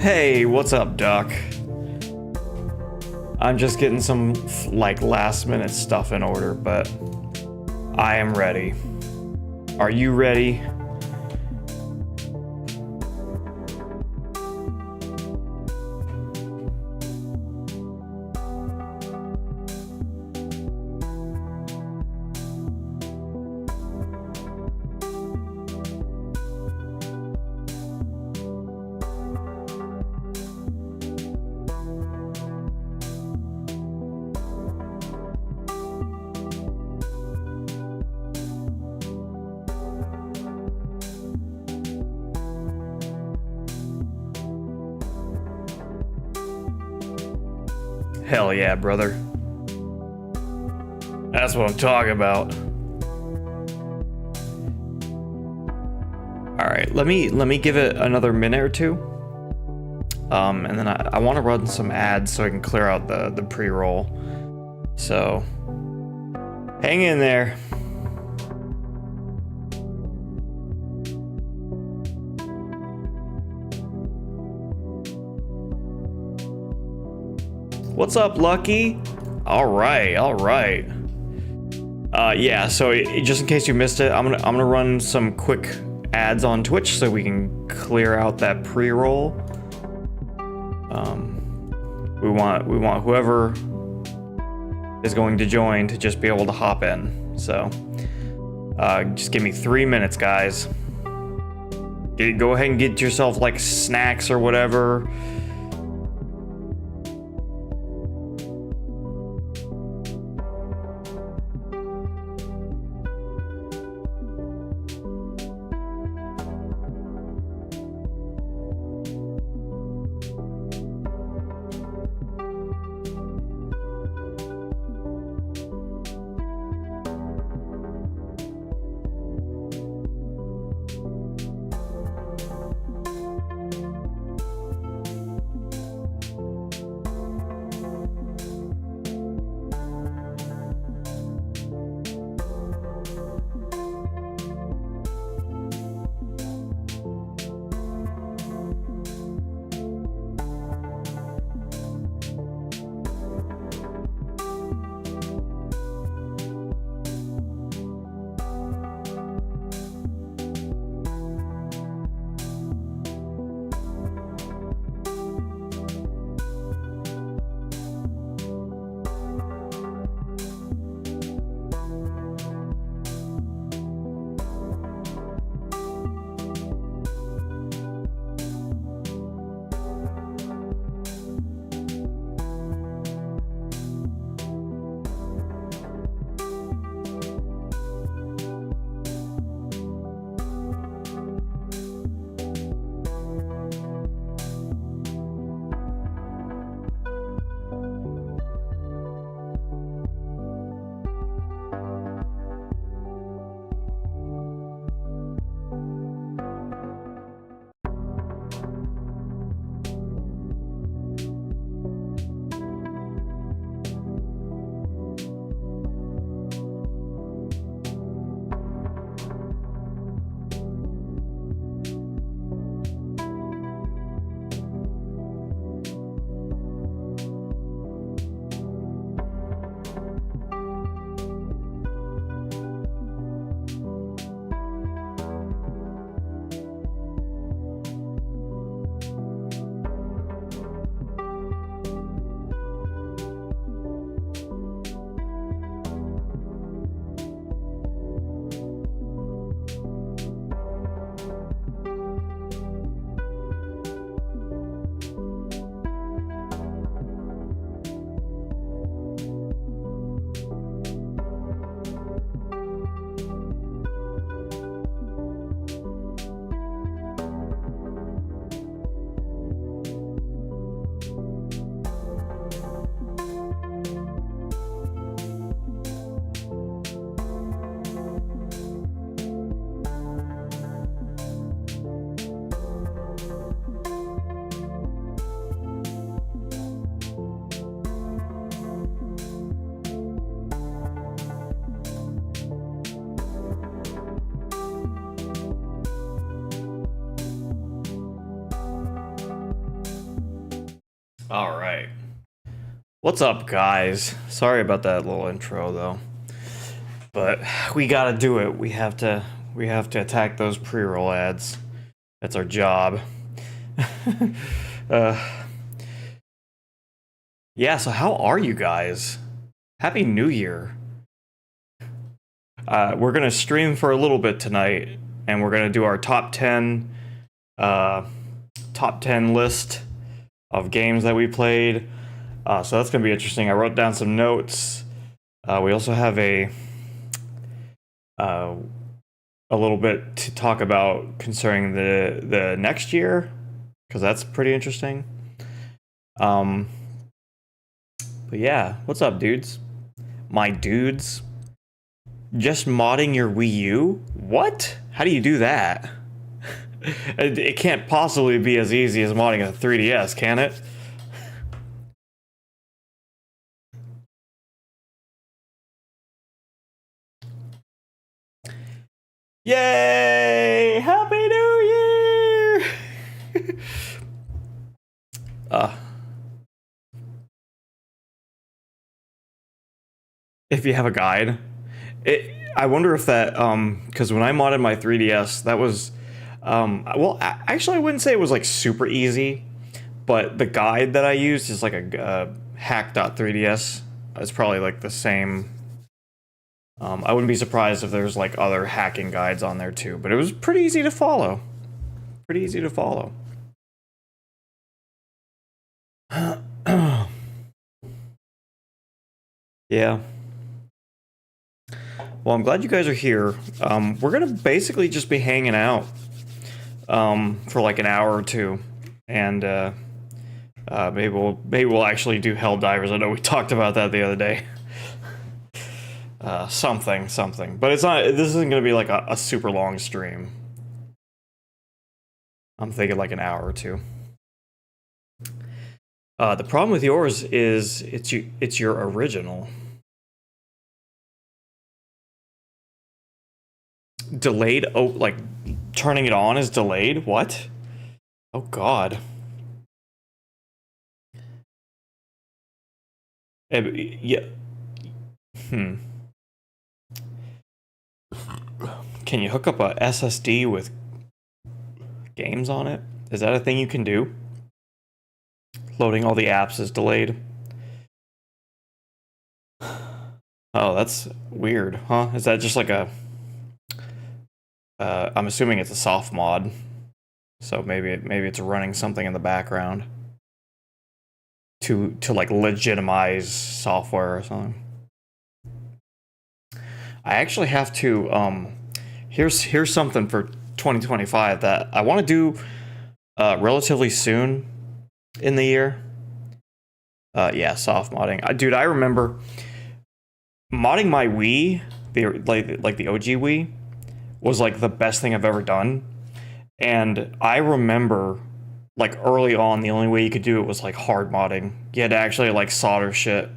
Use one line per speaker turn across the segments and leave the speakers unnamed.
Hey, what's up, Doc? I'm just getting some, like, last minute stuff in order, but I am ready. Are you ready? Hell yeah, brother. That's what I'm talking about. All right, let me give it another minute or two. And then I want to run some ads so I can clear out the pre-roll. So hang in there. What's up, Lucky? All right. Yeah, so just in case you missed it, I'm gonna run some quick ads on Twitch so we can clear out that pre-roll. We want whoever is going to join to just be able to hop in. So just give me 3 minutes, guys. Go ahead and get yourself like snacks or whatever. All right. What's up, guys? Sorry about that little intro, though. But we gotta do it. We have to attack those pre-roll ads. That's our job. Yeah, so how are you guys? Happy New Year. We're gonna stream for a little bit tonight, and we're gonna do our top 10 list of games that we played. So that's gonna be interesting. I wrote down some notes. We also have a little bit to talk about concerning the next year, because that's pretty interesting. But yeah, what's up, dudes? My dudes. Just modding your Wii U? What? How do you do that? It can't possibly be as easy as modding a 3DS, can it? Yay! Happy New Year! If you have a guide, I wonder if that because when I modded my 3DS, that was well, actually I wouldn't say it was like super easy, but the guide that I used is like a hack.3ds. It's probably like the same. I wouldn't be surprised if there's like other hacking guides on there too, but it was pretty easy to follow. Pretty easy to follow. Yeah. Well, I'm glad you guys are here. We're gonna basically just be hanging out for like an hour or two, and maybe we'll actually do Helldivers. I know we talked about that the other day. Something, but it's not. This isn't gonna be like a super long stream. I'm thinking like an hour or two. The problem with yours is it's your original. Delayed? Oh, like turning it on is delayed? What? Oh god. Yeah. Can you hook up a SSD with games on it? Is that a thing you can do? Loading all the apps is delayed. Oh, that's weird, huh? Is that just like a... I'm assuming it's a soft mod, so maybe it's running something in the background to like legitimize software or something. I actually have to here's something for 2025 that I want to do relatively soon in the year. Yeah, soft modding. Dude, I remember modding my Wii, like the OG Wii, was like the best thing I've ever done. And I remember like early on, the only way you could do it was like hard modding. You had to actually like solder shit.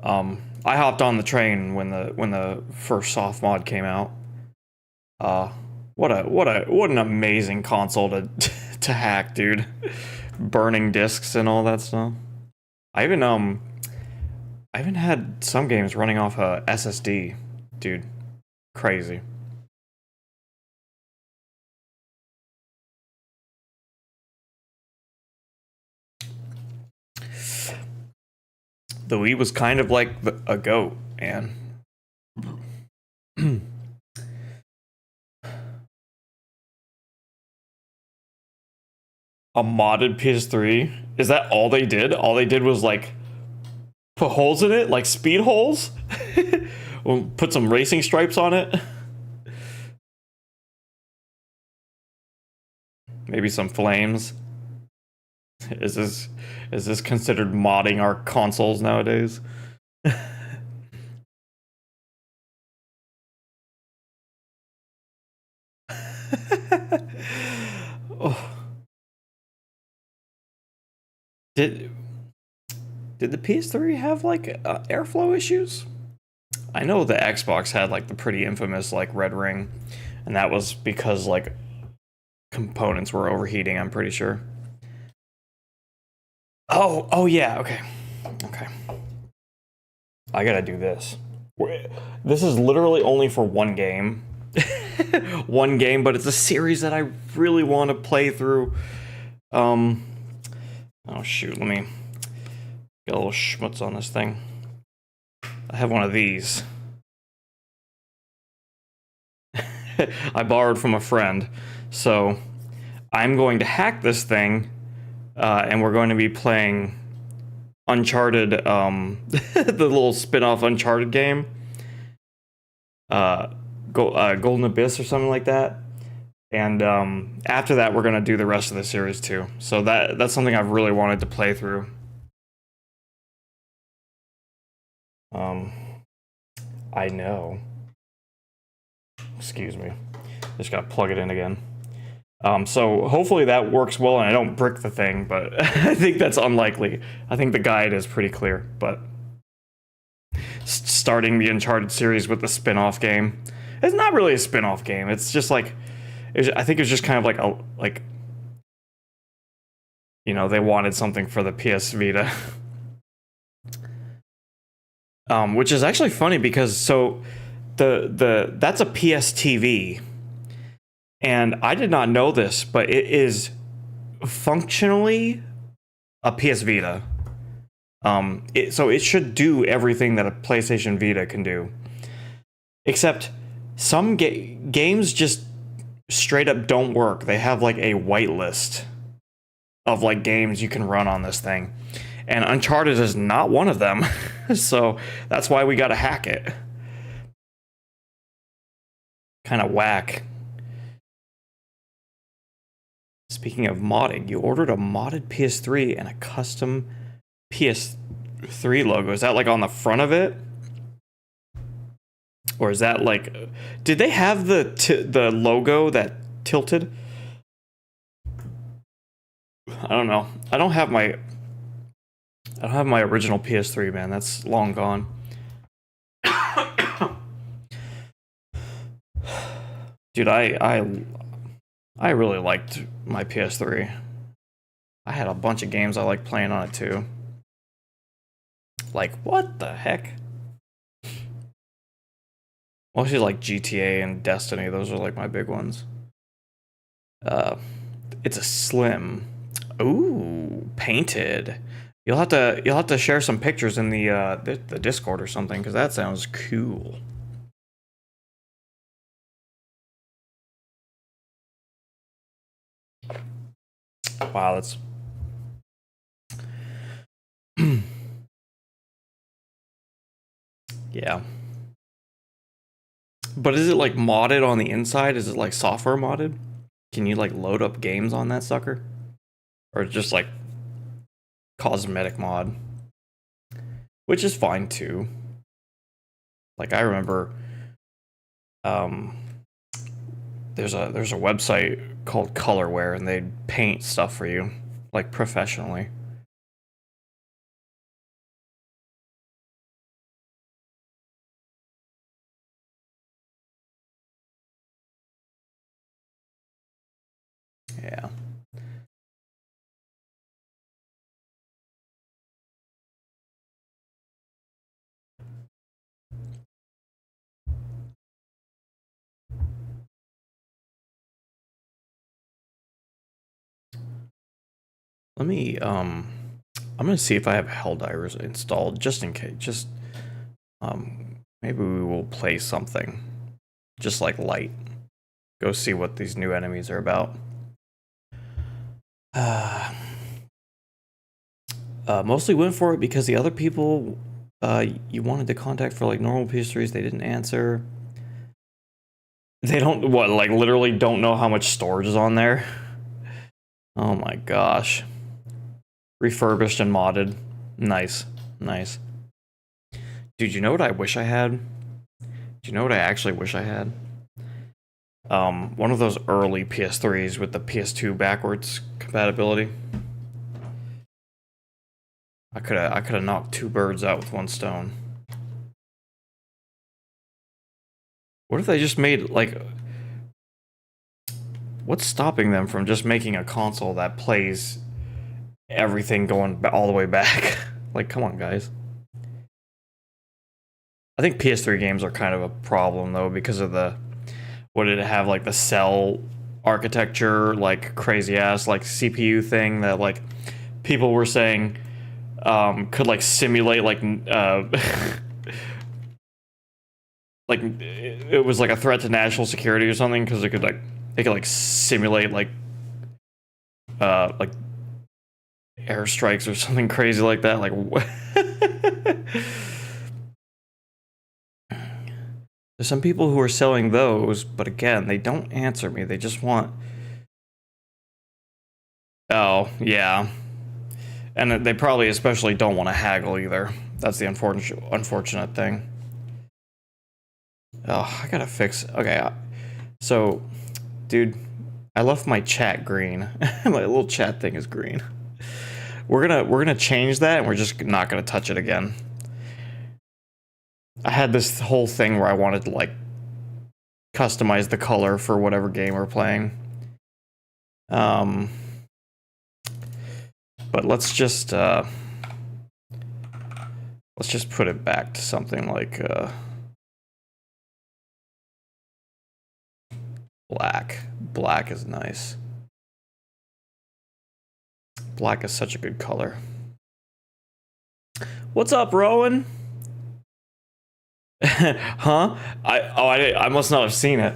I hopped on the train when the first soft mod came out. What an amazing console to to hack, dude. Burning discs and all that stuff. I even had some games running off a SSD, dude. Crazy. The Wii was kind of like a goat, man. A modded PS3? Is that all they did? All they did was like put holes in it, like speed holes? We'll put some racing stripes on it. Maybe some flames. Is this considered modding our consoles nowadays? Oh. Did the PS3 have like airflow issues? I know the Xbox had like the pretty infamous like red ring, and that was because like components were overheating, I'm pretty sure. Oh yeah, okay. Okay. I gotta do this. This is literally only for one game. One game, but it's a series that I really want to play through. Oh shoot, let me get a little schmutz on this thing. I have one of these. I borrowed from a friend, so I'm going to hack this thing, and we're going to be playing Uncharted, the little spin-off Uncharted game, Golden Abyss or something like that. And after that, we're gonna do the rest of the series too. So that's something I've really wanted to play through. I know. Excuse me. Just gotta plug it in again. So hopefully that works well and I don't brick the thing, but I think that's unlikely. I think the guide is pretty clear, but starting the Uncharted series with the spin-off game. It's not really a spin-off game. It's just like, I think it's just kind of like, you know, they wanted something for the PS Vita. Which is actually funny because so that's a PS TV. And I did not know this, but it is functionally a PS Vita. So it should do everything that a PlayStation Vita can do. Except some games just straight up don't work. They have like a whitelist of like games you can run on this thing. And Uncharted is not one of them. So that's why we gotta hack it. Kind of whack. Speaking of modding, you ordered a modded PS3 and a custom PS3 logo. Is that like on the front of it? Or is that like, did they have the logo that tilted? I don't know. I don't have my original PS3, man. That's long gone. Dude, I really liked my PS3. I had a bunch of games I liked playing on it too. Like, what the heck? Mostly like GTA and Destiny, those are like my big ones. It's a slim. Ooh, painted. You'll have to share some pictures in the Discord or something, because that sounds cool. Wow, that's yeah. But is it like modded on the inside? Is it like software modded? Can you like load up games on that sucker? Or just like cosmetic mod? Which is fine too. Like I remember there's a website called Colorware and they'd paint stuff for you, like professionally. Yeah. Let me I'm gonna see if I have Helldivers installed just in case. Just maybe we will play something just like light. Go see what these new enemies are about. Mostly went for it because the other people you wanted to contact for like normal PS3s, they didn't answer. They don't, what, like literally don't know how much storage is on there? Oh my gosh. Refurbished and modded. Nice. Nice. Dude, you know what I wish I had? Do you know what I actually wish I had? One of those early PS3s with the PS2 backwards compatibility. I could have knocked two birds out with one stone. What if they just made like, what's stopping them from just making a console that plays everything going all the way back. Like, come on, guys. I think PS3 games are kind of a problem though because of the what did it have, like the cell architecture, like crazy ass like CPU thing that like people were saying could like simulate like like it was like a threat to national security or something because it could like simulate like airstrikes or something crazy like that. Like there's some people who are selling those, but again, they don't answer me. They just want. Oh yeah, and they probably especially don't want to haggle either. That's the unfortunate thing. Oh, I gotta fix. Okay, so, dude, I left my chat green. My little chat thing is green. We're gonna change that, and we're just not gonna touch it again. I had this whole thing where I wanted to like customize the color for whatever game we're playing. But let's just put it back to something like black. Black is nice. Black is such a good color. What's up, Rowan? Huh? I must not have seen it.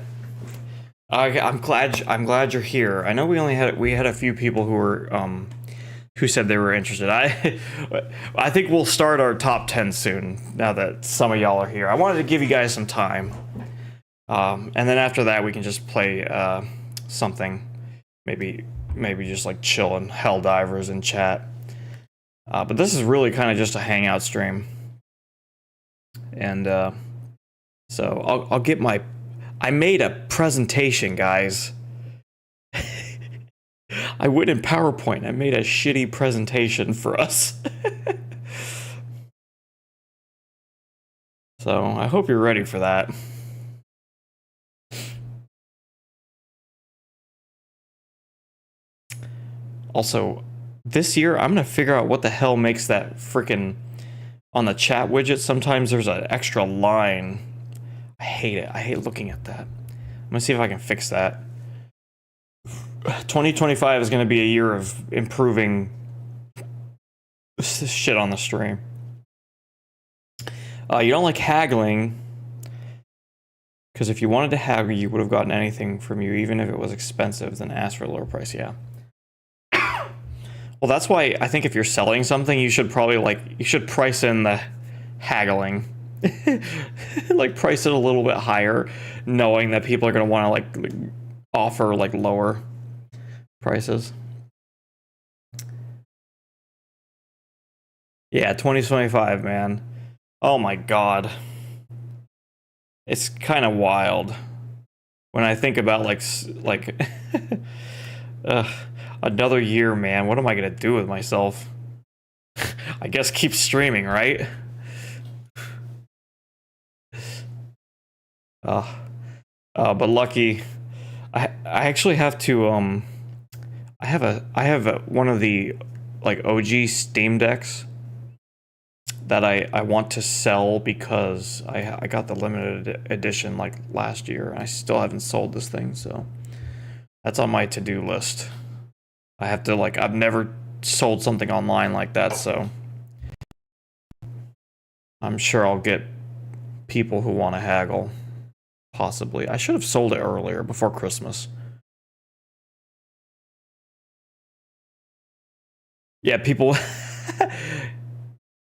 I'm glad you're here. I know we had a few people who were who said they were interested. I think we'll start our top 10 soon now that some of y'all are here. I wanted to give you guys some time. And then after that we can just play something. Maybe just like chilling Helldivers in chat. But this is really kind of just a hangout stream. And so I'll get my. I made a presentation, guys. I went in PowerPoint. I made a shitty presentation for us. So I hope you're ready for that. Also, this year I'm gonna figure out what the hell makes that freaking. On the chat widget, sometimes there's an extra line. I hate it. I hate looking at that. I'm gonna see if I can fix that. 2025 is gonna be a year of improving this shit on the stream. You don't like haggling, because if you wanted to haggle, you would have gotten anything from you, even if it was expensive, then ask for a lower price. Yeah. Well, that's why I think if you're selling something, you should probably you should price in the haggling. Like price it a little bit higher, knowing that people are going to want to like offer like lower prices. Yeah, 2025, man. Oh my god. It's kind of wild when I think about like another year, man. What am I gonna do with myself? I guess keep streaming, right? But lucky, I actually have to I have one of the like OG Steam Decks that I want to sell because I got the limited edition like last year and I still haven't sold this thing, so that's on my to-do list. I have to I've never sold something online like that, so I'm sure I'll get people who want to haggle. Possibly. I should have sold it earlier, before Christmas. Yeah, people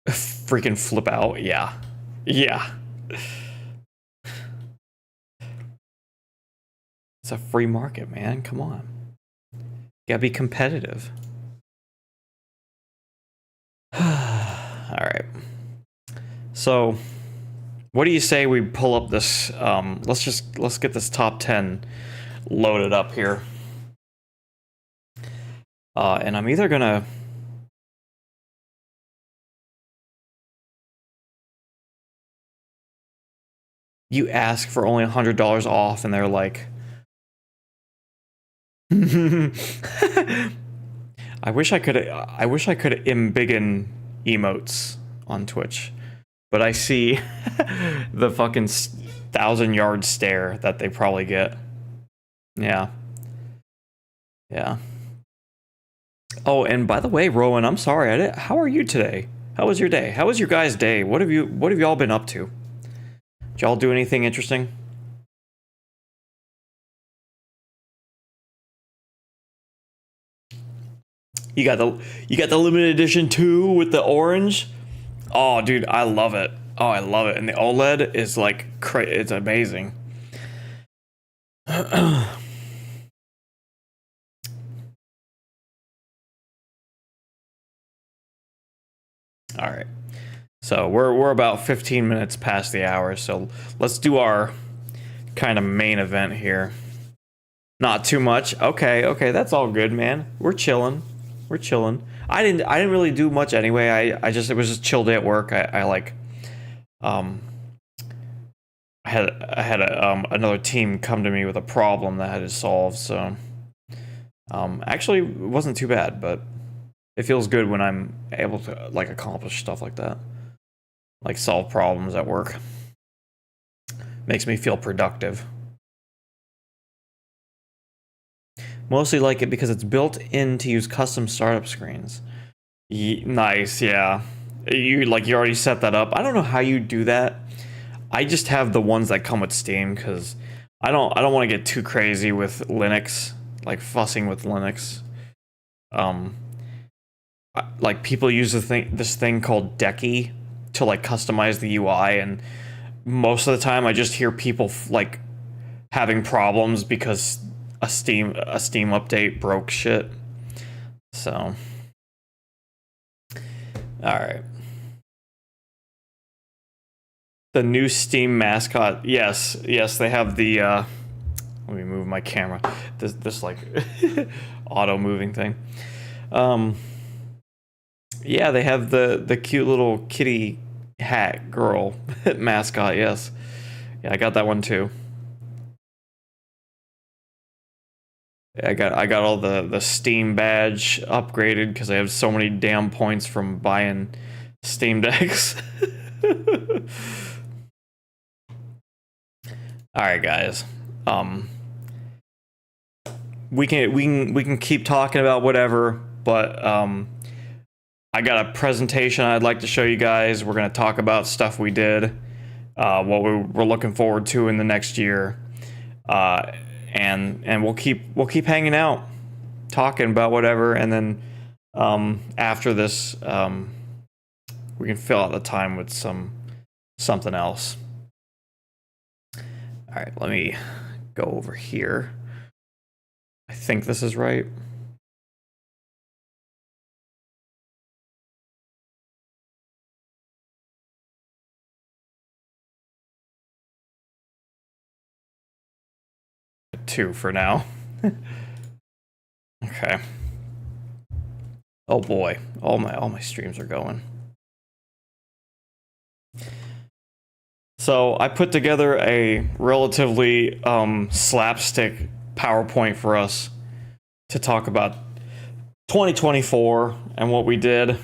freaking flip out. Yeah. Yeah. It's a free market, man. Come on. You gotta be competitive. Alright. So, what do you say we pull up this, let's get this top 10 loaded up here. And I'm either gonna... You ask for only $100 off and they're like... I I wish I could. I wish I could embiggen emotes on Twitch, but I see the fucking 1,000-yard stare that they probably get. Yeah. Yeah. Oh, and by the way, Rowan, I'm sorry. How are you today? How was your day? How was your guys' day? What have y'all been up to? Did y'all do anything interesting? You got the limited edition too with the orange. Oh, dude, I love it. Oh, I love it. And the OLED is like it's amazing. All right. So we're about 15 minutes past the hour, so let's do our kind of main event here. Not too much. Okay, that's all good, man. We're chilling. We're chilling. I didn't really do much anyway. It was just chill day at work. I like I had another team come to me with a problem that I had to solve, so actually it wasn't too bad, but it feels good when I'm able to like accomplish stuff like that. Like solve problems at work. Makes me feel productive. Mostly like it because it's built in to use custom startup screens. Nice, yeah. You already set that up. I don't know how you do that. I just have the ones that come with Steam because I don't want to get too crazy with Linux, like fussing with Linux. Like people use this thing called Decky to like customize the UI, and most of the time I just hear people like having problems because a Steam update broke shit. So, all right. The new Steam mascot. Yes, they have the let me move my camera. This like auto moving thing. Yeah, they have the cute little kitty hat girl mascot. Yes. Yeah, I got that one too. I got all the Steam badge upgraded because I have so many damn points from buying Steam Decks. All right, guys. We can keep talking about whatever, but I got a presentation I'd like to show you guys. We're gonna talk about stuff we did, what we're looking forward to in the next year, and we'll keep hanging out, talking about whatever, and then after this, we can fill out the time with something else. All right, let me go over here. I think this is right. Two for now. Okay. Oh boy, all my streams are going. So I put together a relatively slapstick PowerPoint for us to talk about 2024 and what we did.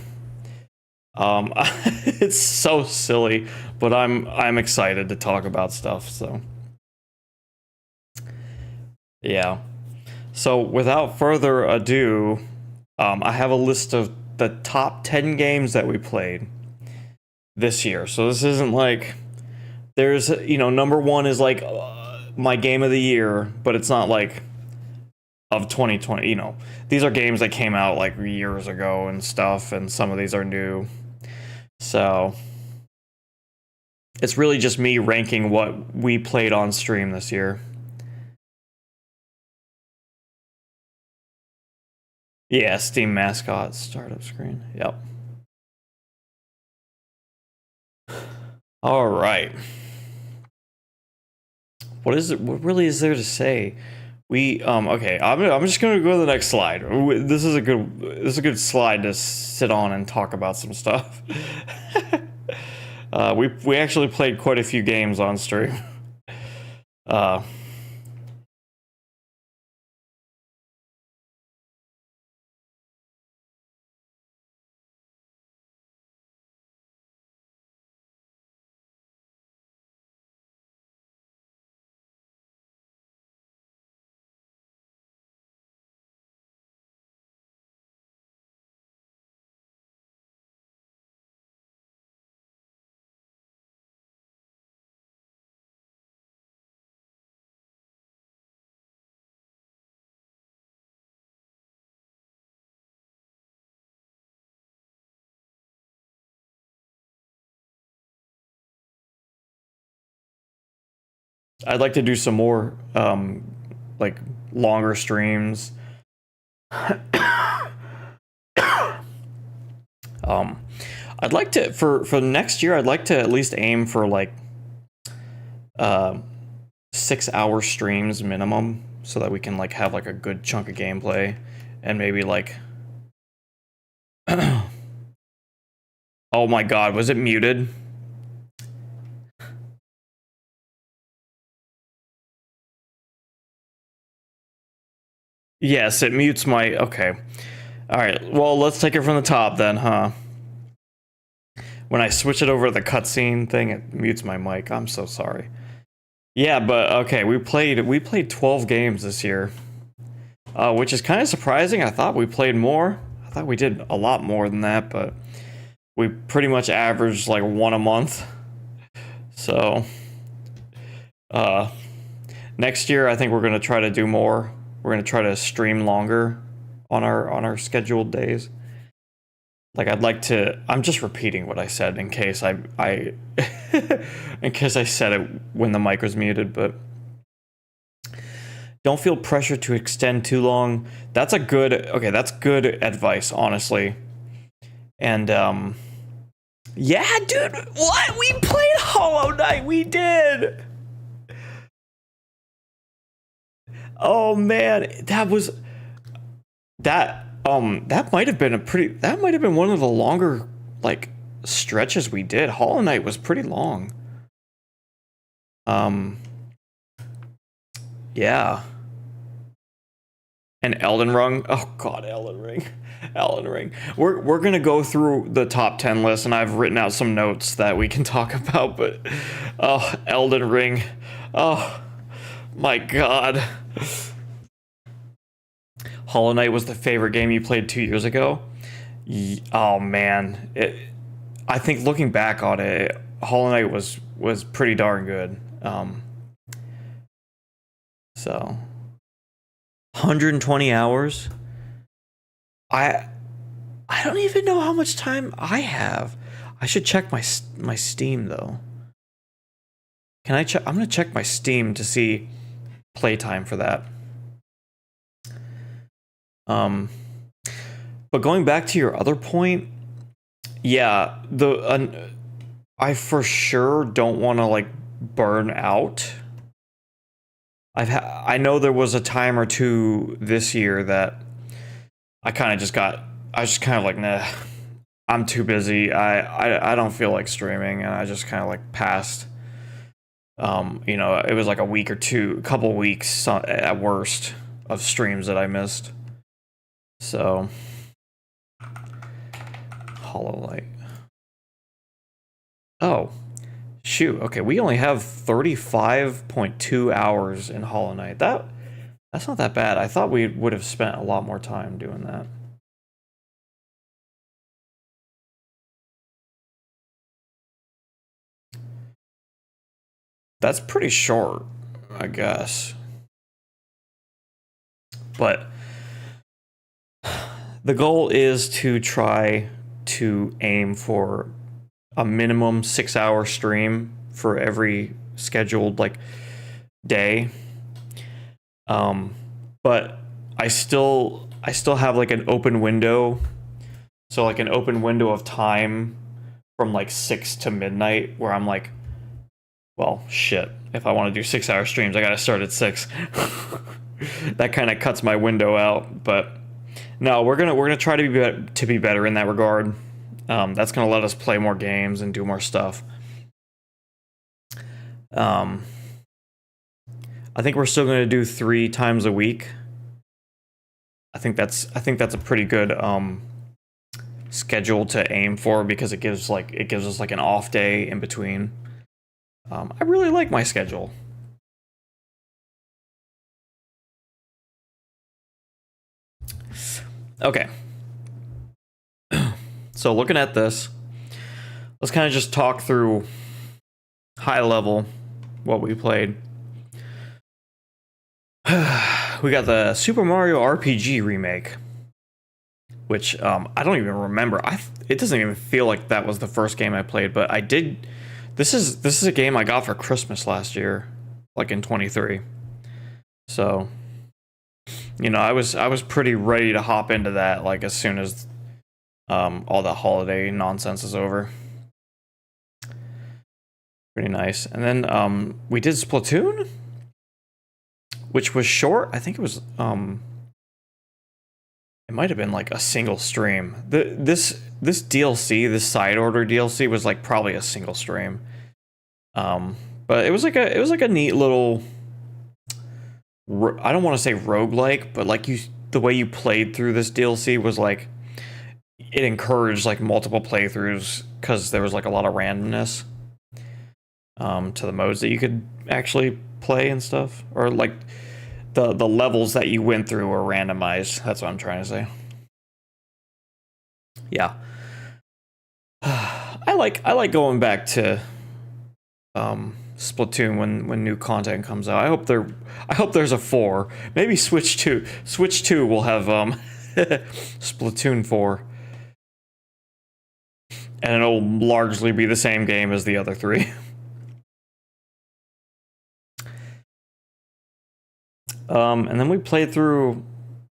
It's so silly, but I'm excited to talk about stuff. So yeah. So without further ado, I have a list of the top 10 games that we played this year. So this isn't like there's, number one is like my game of the year, but it's not like of 2020. These are games that came out like years ago and stuff, and some of these are new. So it's really just me ranking what we played on stream this year. Yeah, Steam mascot startup screen. Yep. All right. What really is there to say? Okay, I'm just gonna go to the next slide. This is a good slide to sit on and talk about some stuff. We actually played quite a few games on stream. I'd like to do some more like longer streams. um I'd like to for next year I'd like to at least aim for like 6-hour streams minimum, so that we can like have like a good chunk of gameplay, and maybe like oh my god, was it muted? Yes, it mutes my... Okay. Alright, well, let's take it from the top then, huh? When I switch it over to the cutscene thing, it mutes my mic. I'm so sorry. Yeah, but okay, we played 12 games this year. Which is kind of surprising. I thought we played more. I thought we did a lot more than that, but we pretty much averaged like one a month. So, next year I think we're gonna try to do more. We're gonna try to stream longer on our scheduled days. Like I'd like to. I'm just repeating what I said in case I in case I said it when the mic was muted. But don't feel pressure to extend too long. That's a good. Okay, that's good advice, honestly. And yeah, dude, what? We played Hollow Knight. We did. Oh man, that might have been one of the longer like stretches we did. Hollow Knight was pretty long. Yeah. And Elden Ring. Oh god, Elden Ring. Elden Ring. We're gonna go through the top 10 list, and I've written out some notes that we can talk about, but oh, Elden Ring. Oh my god. Hollow Knight was the favorite game you played 2 years ago. Oh man, I think looking back on it, Hollow Knight was pretty darn good. So 120 hours. I don't even know how much time I have. I should check my Steam though. Can I check? I'm gonna check my Steam to see playtime for that. But going back to your other point, yeah, I for sure don't want to like burn out. I know there was a time or two this year that I was just kind of like, nah, I'm too busy. I don't feel like streaming, and I just kind of like passed. You know, it was like a week or two, a couple weeks at worst of streams that I missed. So, Hollow Knight. Oh, shoot. Okay, we only have 35.2 hours in Hollow Knight. That's not that bad. I thought we would have spent a lot more time doing that. That's pretty short, I guess. But the goal is to try to aim for a minimum 6-hour stream for every scheduled like day. But I still have like an open window. So like an open window of time from like 6 to midnight where I'm like, well, shit, if I want to do 6-hour streams, I gotta start at 6. That kind of cuts my window out, but no, we're gonna try to be better in that regard. That's gonna let us play more games and do more stuff. I think we're still gonna do 3 times a week. I think that's a pretty good schedule to aim for, because it gives us like an off day in between. I really like my schedule. Okay. So looking at this, let's kind of just talk through high level what we played. We got the Super Mario RPG remake, which I don't even remember. It doesn't even feel like that was the first game I played, but I did. This is a game I got for Christmas last year. like in 23. So, I was pretty ready to hop into that like as soon as all the holiday nonsense is over. Pretty nice. And then we did Splatoon, which was short. I think it was it might have been like a single stream. This DLC, this side order DLC was like probably a single stream. But it was like a neat little, I don't want to say roguelike, but like the way you played through this DLC was like, it encouraged like multiple playthroughs because there was like a lot of randomness to the modes that you could actually play and stuff, or like the levels that you went through were randomized. That's what I'm trying to say. Yeah. I like going back to Splatoon when new content comes out. I hope there's a 4. Maybe Switch 2 will have Splatoon 4. And it'll largely be the same game as the other 3. And then we played through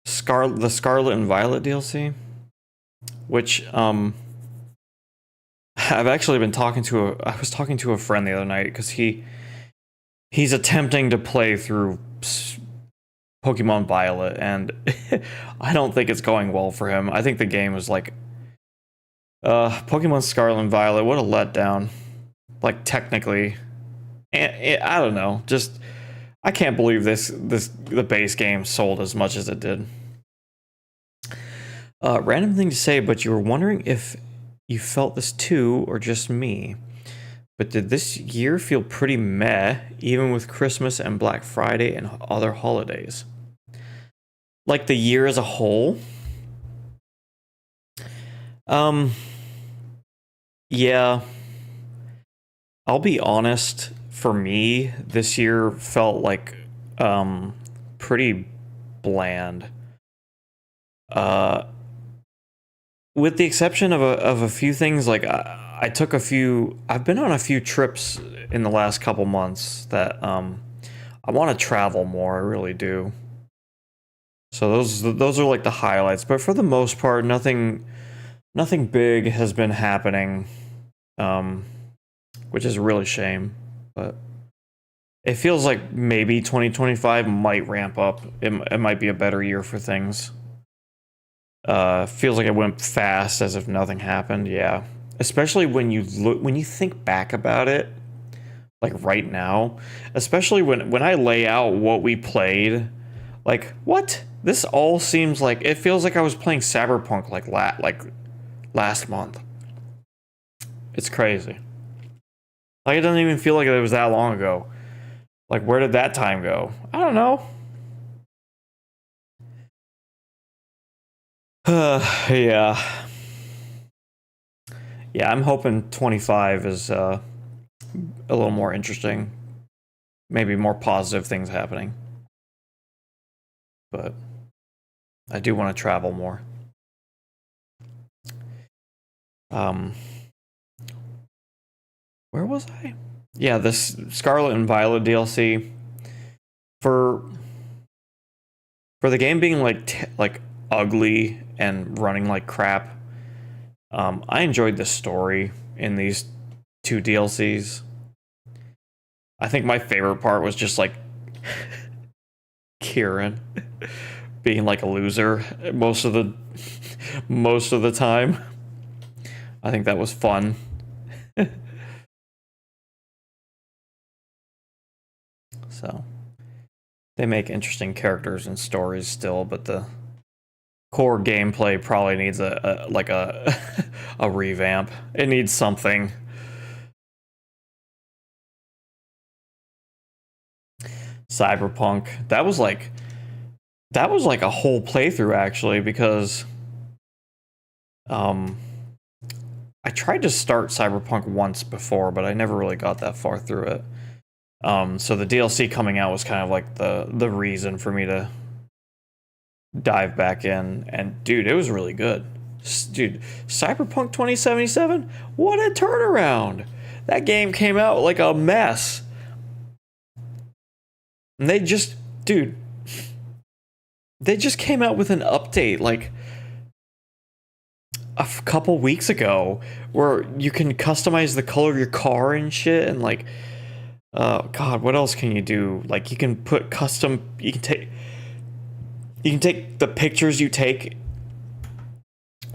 the Scarlet and Violet DLC, which I've actually been I was talking to a friend the other night because he's attempting to play through Pokemon Violet, and I don't think it's going well for him. I think the game was like Pokemon Scarlet and Violet, what a letdown. Like technically, and I don't know, just I can't believe the base game sold as much as it did. Random thing to say, but you were wondering if you felt this too, or just me. But did this year feel pretty meh, even with Christmas and Black Friday and other holidays? Like the year as a whole? Yeah. I'll be honest, for me, this year felt like pretty bland. With the exception of a few things, like I've been on a few trips in the last couple months that I want to travel more, I really do. So those are like the highlights, but for the most part, nothing big has been happening, which is a really shame. But it feels like maybe 2025 might ramp up. It might be a better year for things. Feels like it went fast, as if nothing happened. Yeah, especially when you think back about it, like right now. Especially when I lay out what we played, like what? This all seems like it feels like I was playing Cyberpunk like last month. It's crazy. Like it doesn't even feel like it was that long ago. Like where did that time go? I don't know. Yeah. Yeah, I'm hoping 25 is a little more interesting. Maybe more positive things happening. But I do want to travel more. Where was I? Yeah, this Scarlet and Violet DLC for the game being like ugly and running like crap. I enjoyed the story in these 2 DLCs. I think my favorite part was just like Kieran being like a loser most of the time. I think that was fun. So they make interesting characters and stories still, but the core gameplay probably needs a a revamp. It needs something. Cyberpunk. That was like a whole playthrough actually, because I tried to start Cyberpunk once before, but I never really got that far through it. So the DLC coming out was kind of like the reason for me to dive back in, and dude, it was really good. Dude, Cyberpunk 2077, what a turnaround! That game came out like a mess. And they just, dude, they just came out with an update like a couple weeks ago where you can customize the color of your car and shit, and like, God, what else can you do? Like, you can put custom, you can take the pictures you take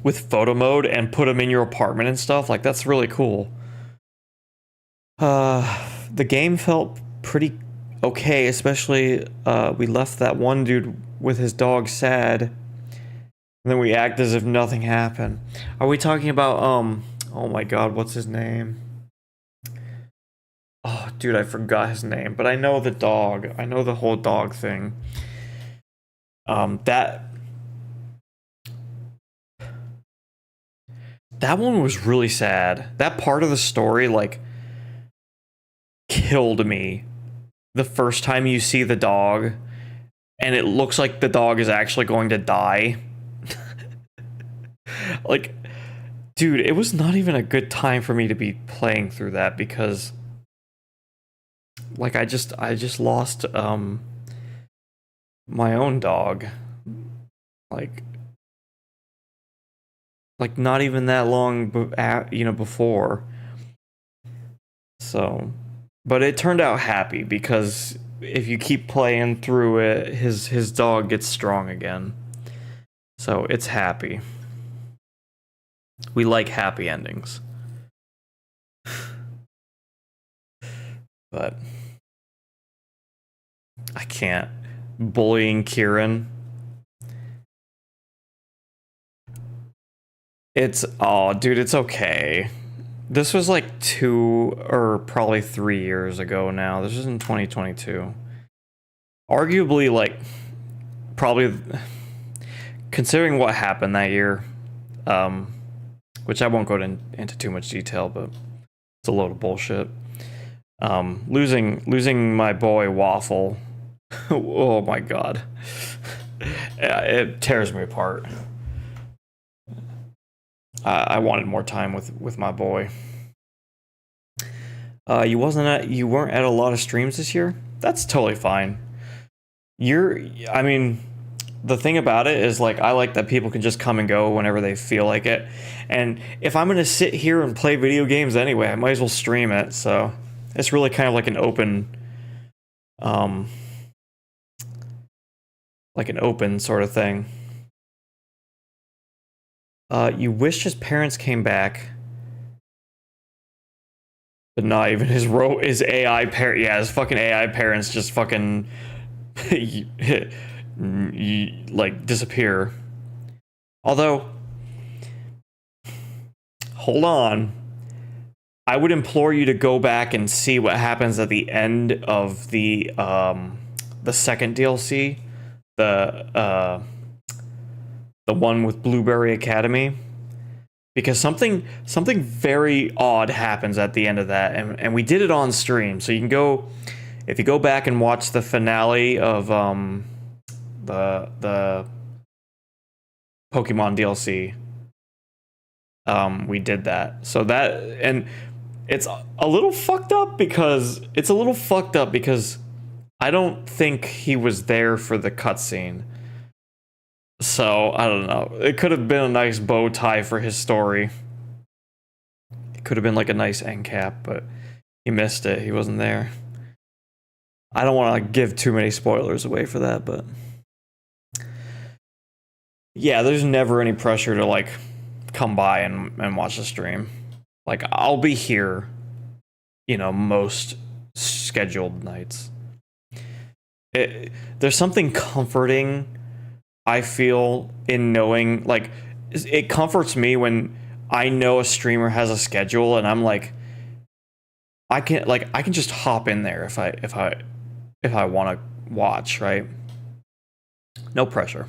with photo mode and put them in your apartment and stuff. Like, that's really cool. The game felt pretty okay, especially we left that one dude with his dog sad, and then we act as if nothing happened. Are we talking about oh my god, what's his name? Oh dude, I forgot his name, but I know the dog. I know the whole dog thing. That one was really sad. That part of the story like killed me. The first time you see the dog and it looks like the dog is actually going to die. Like, dude, it was not even a good time for me to be playing through that because like I just lost my own dog. Like not even that long before. So, but it turned out happy because if you keep playing through it, his dog gets strong again. So it's happy. We like happy endings. But I can't. Bullying Kieran. Oh, dude, it's okay. This was like 2 or probably 3 years ago now. This is in 2022. Arguably, like, probably considering what happened that year, which I won't go into too much detail, but it's a load of bullshit. Losing my boy Waffle. Oh my god. Yeah, it tears me apart. I wanted more time with my boy. You weren't at a lot of streams this year? That's totally fine. I mean, the thing about it is like I like that people can just come and go whenever they feel like it. And if I'm gonna sit here and play video games anyway, I might as well stream it. So it's really kind of like an open sort of thing. You wish his parents came back, but not even his AI parent. Yeah, his fucking AI parents just fucking like disappear. Although, hold on, I would implore you to go back and see what happens at the end of the second DLC, the one with Blueberry Academy, because something very odd happens at the end of that, and we did it on stream, so you can go, if you go back and watch the finale of the Pokemon DLC, we did that. So that, and it's a little fucked up because I don't think he was there for the cutscene. So, I don't know. It could have been a nice bow tie for his story. It could have been like a nice end cap, but he missed it. He wasn't there. I don't want to like, give too many spoilers away for that, but yeah, there's never any pressure to like come by and watch the stream. Like, I'll be here, most scheduled nights. There's something comforting, I feel, in knowing, like, it comforts me when I know a streamer has a schedule and I'm like, I can just hop in there if I want to watch, right? No pressure.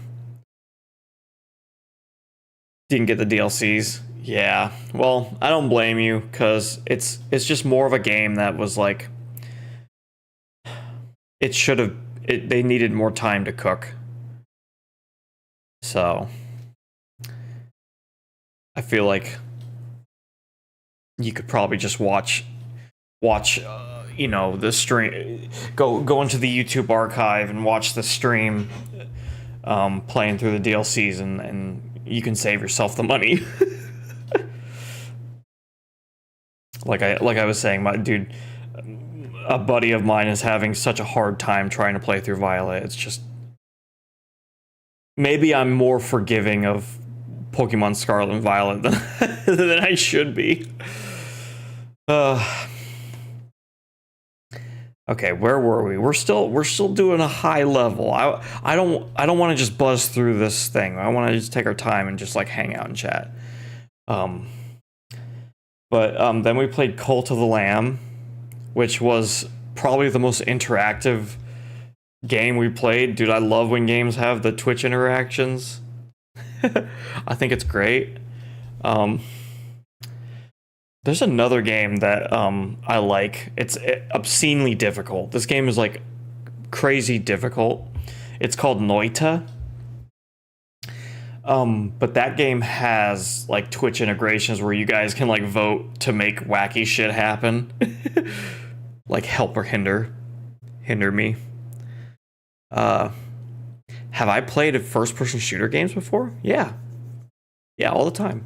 Didn't get the DLCs. Yeah. Well, I don't blame you, because it's just more of a game that was like, they needed more time to cook. So I feel like you could probably just watch you know, the stream, go into the YouTube archive and watch the stream, playing through the DLCs, and you can save yourself the money. like I was saying, my dude, a buddy of mine is having such a hard time trying to play through Violet. It's just, maybe I'm more forgiving of Pokemon Scarlet and Violet than I should be. Okay, where were we? We're still doing a high level. I don't want to just buzz through this thing. I want to just take our time and just like hang out and chat. But then we played Cult of the Lamb, which was probably the most interactive game we played. Dude, I love when games have the Twitch interactions. I think it's great. There's another game that I like. It's obscenely difficult. This game is like crazy difficult. It's called Noita. But that game has like Twitch integrations where you guys can like vote to make wacky shit happen. Like help or hinder me. Have I played first-person shooter games before? Yeah, all the time.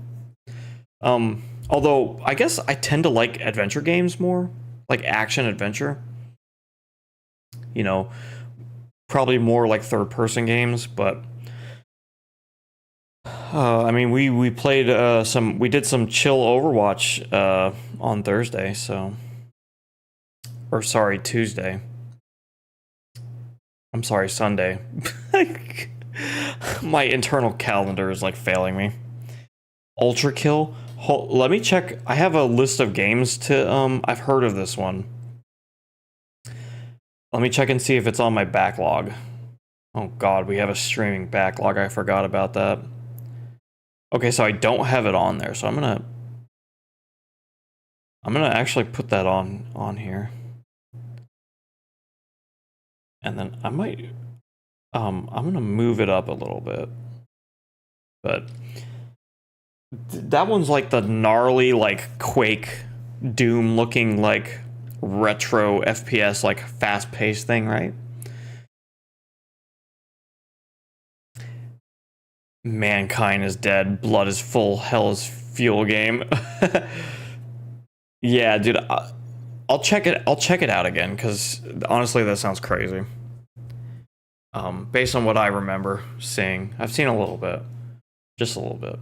Although I guess I tend to like adventure games more, like action adventure. You know, probably more like third-person games, but I mean, we played we did some chill Overwatch on Thursday, so, or sorry, Tuesday. I'm sorry, Sunday. My internal calendar is like failing me. Ultra Kill. Let me check. I have a list of games to I've heard of this one. Let me check and see if it's on my backlog. Oh god, we have a streaming backlog. I forgot about that. Okay, so I don't have it on there, so I'm gonna actually put that on here. And then I might I'm gonna move it up a little bit. But that one's like the gnarly, like Quake, Doom looking like retro FPS, like fast paced thing, right? Mankind is dead, blood is full, hell is fuel game. Yeah, dude, I'll check it out again, because honestly that sounds crazy. Based on what I remember seeing. I've seen a little bit. Just a little bit.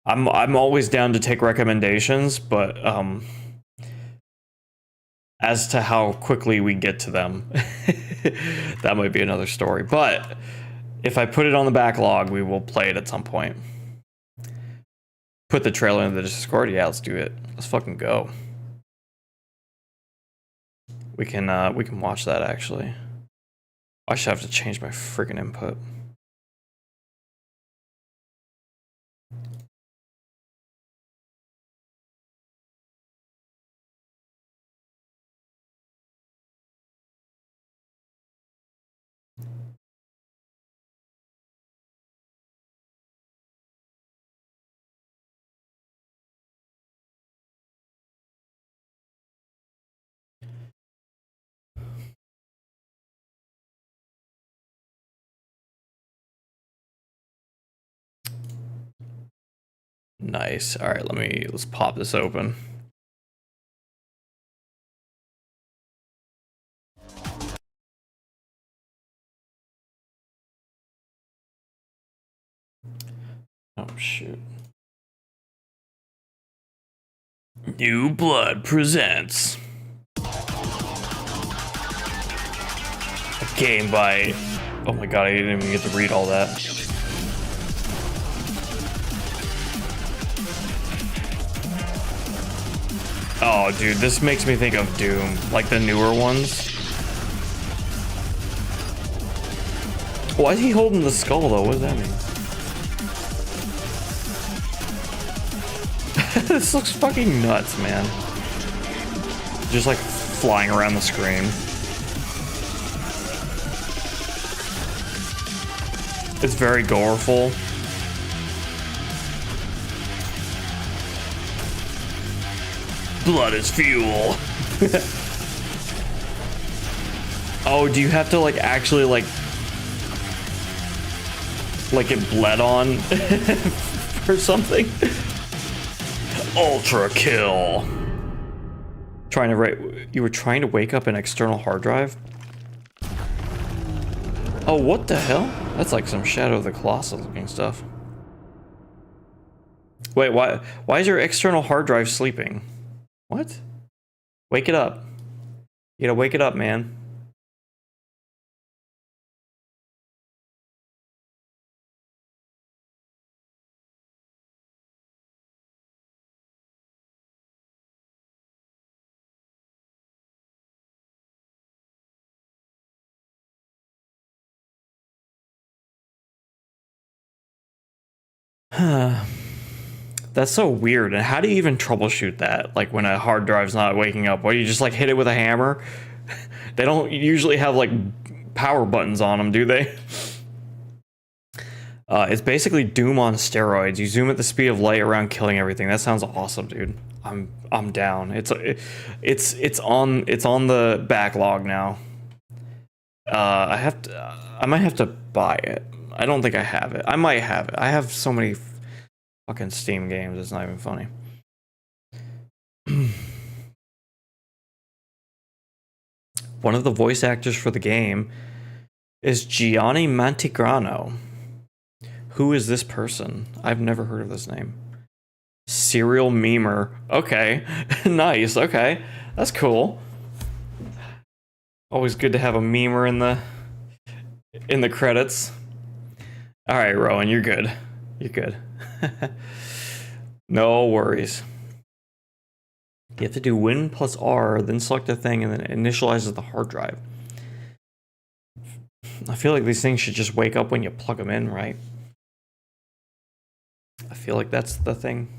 I'm always down to take recommendations, but as to how quickly we get to them, that might be another story. But if I put it on the backlog, we will play it at some point. Put the trailer in the Discord. Yeah, let's do it. Let's fucking go. We can watch that actually. I should have to change my freaking input. Nice. All right, let's pop this open. Oh shoot. New Blood presents a game by, oh my god, I didn't even get to read all that. Oh, dude, this makes me think of Doom, like the newer ones. Why is he holding the skull, though? What does that mean? This looks fucking nuts, man. Just like flying around the screen. It's very goreful. Blood is fuel. Oh, do you have to like actually like it bled on or something? Ultra kill. You were trying to wake up an external hard drive? Oh, what the hell? That's like some Shadow of the Colossus looking stuff. Wait, why is your external hard drive sleeping? What? Wake it up. You gotta wake it up, man. That's so weird. And how do you even troubleshoot that? Like when a hard drive's not waking up, what, you just like hit it with a hammer? They don't usually have like power buttons on them, do they? It's basically Doom on steroids. You zoom at the speed of light around killing everything. That sounds awesome, dude. I'm down. It's on the backlog now. I might have to buy it. I don't think I have it. I might have it. I have so many fucking Steam games, it's not even funny. One of the voice actors for the game is Gianni Mantigrano. Who is this person? I've never heard of this name. Serial memer. Okay. Nice. Okay. That's cool. Always good to have a memer in the credits. All right, Rowan, you're good. You're good. No worries. You have to do Win plus R, then select a thing, and then it initializes the hard drive. I feel like these things should just wake up when you plug them in, right? I feel like that's the thing.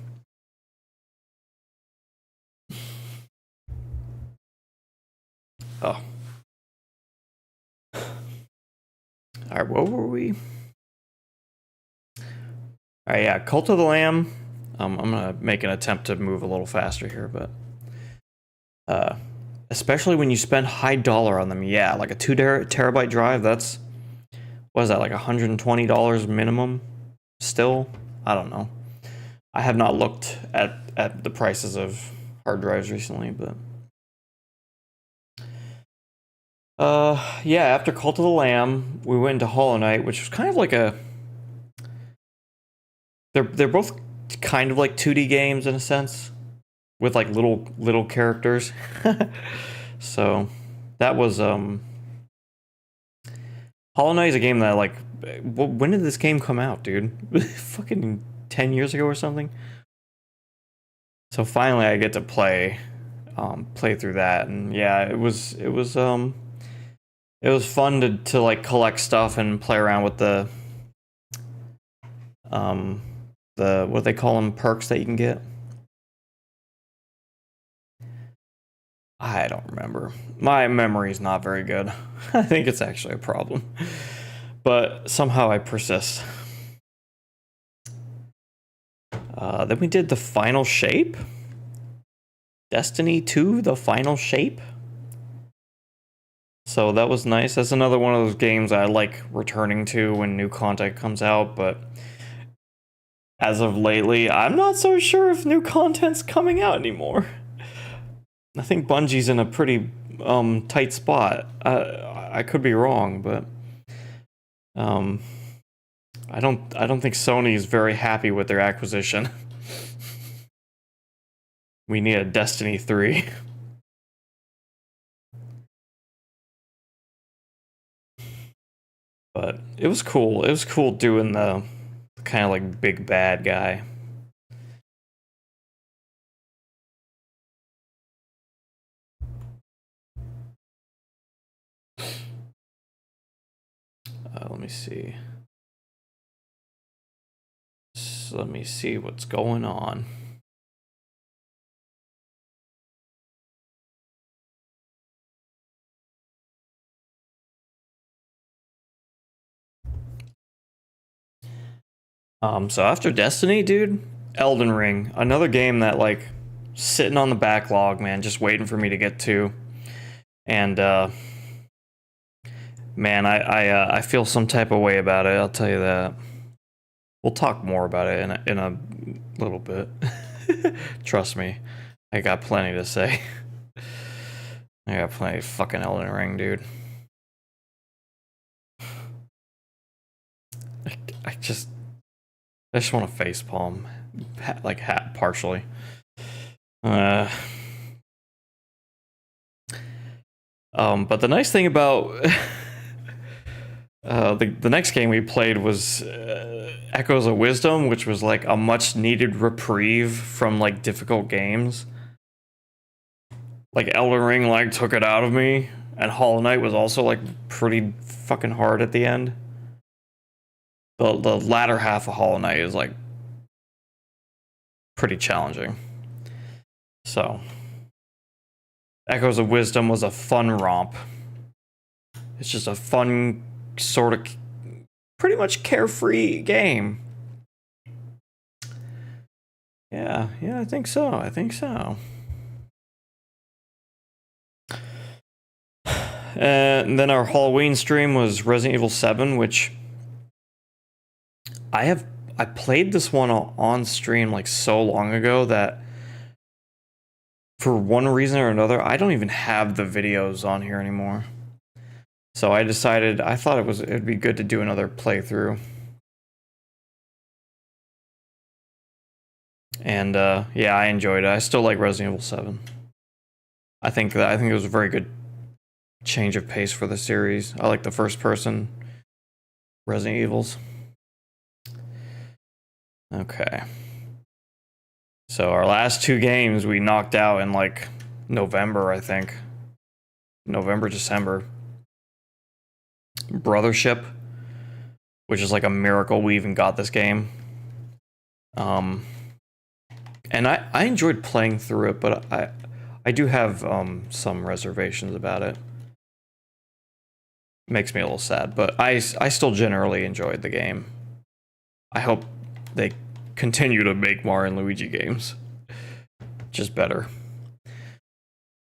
Oh. Alright, what were we? Alright, yeah, Cult of the Lamb. I'm gonna make an attempt to move a little faster here, but especially when you spend high dollar on them. Yeah, like a 2 terabyte drive, that's, what is that, like $120 minimum still? I don't know. I have not looked at the prices of hard drives recently, but yeah, after Cult of the Lamb, we went into Hollow Knight, which was kind of like a, they're both kind of like 2D games in a sense, with like little characters. So that was Hollow Knight is a game that like, when did this game come out, dude? Fucking 10 years ago or something. So finally I get to play through that, and yeah, it was fun to like collect stuff and play around with the what they call them, perks that you can get. I don't remember. My memory's not very good. I think it's actually a problem. But somehow I persist. Then we did The Final Shape. Destiny 2, The Final Shape. So that was nice. That's another one of those games I like returning to when new content comes out, but as of lately, I'm not so sure if new content's coming out anymore. I think Bungie's in a pretty tight spot. I could be wrong, but I don't think Sony is very happy with their acquisition. We need a Destiny 3. But it was cool. It was cool doing the kind of like big bad guy. Let me see. So let me see what's going on. So after Destiny, dude, Elden Ring, another game that like sitting on the backlog, man, just waiting for me to get to. And man, I feel some type of way about it. I'll tell you that. We'll talk more about it in a little bit. Trust me, I got plenty to say. I got plenty of fucking Elden Ring, dude. I just want to facepalm, like partially. But the nice thing about the next game we played was Echoes of Wisdom, which was like a much needed reprieve from like difficult games. Like Elden Ring like took it out of me, and Hollow Knight was also like pretty fucking hard at the end. The latter half of Hollow Knight is like pretty challenging. So Echoes of Wisdom was a fun romp. It's just a fun sort of pretty much carefree game. Yeah, I think so. And then our Halloween stream was Resident Evil 7, which I played this one on stream like so long ago that for one reason or another, I don't even have the videos on here anymore. So I decided, I thought it'd be good to do another playthrough. And yeah, I enjoyed it. I still like Resident Evil 7. I think it was a very good change of pace for the series. I like the first person Resident Evils. Okay. So our last two games we knocked out in like November, I think. November, December. Brothership, which is like a miracle we even got this game. And I enjoyed playing through it, but I do have some reservations about it. Makes me a little sad, but I still generally enjoyed the game. I hope they continue to make Mario and Luigi games. Just better.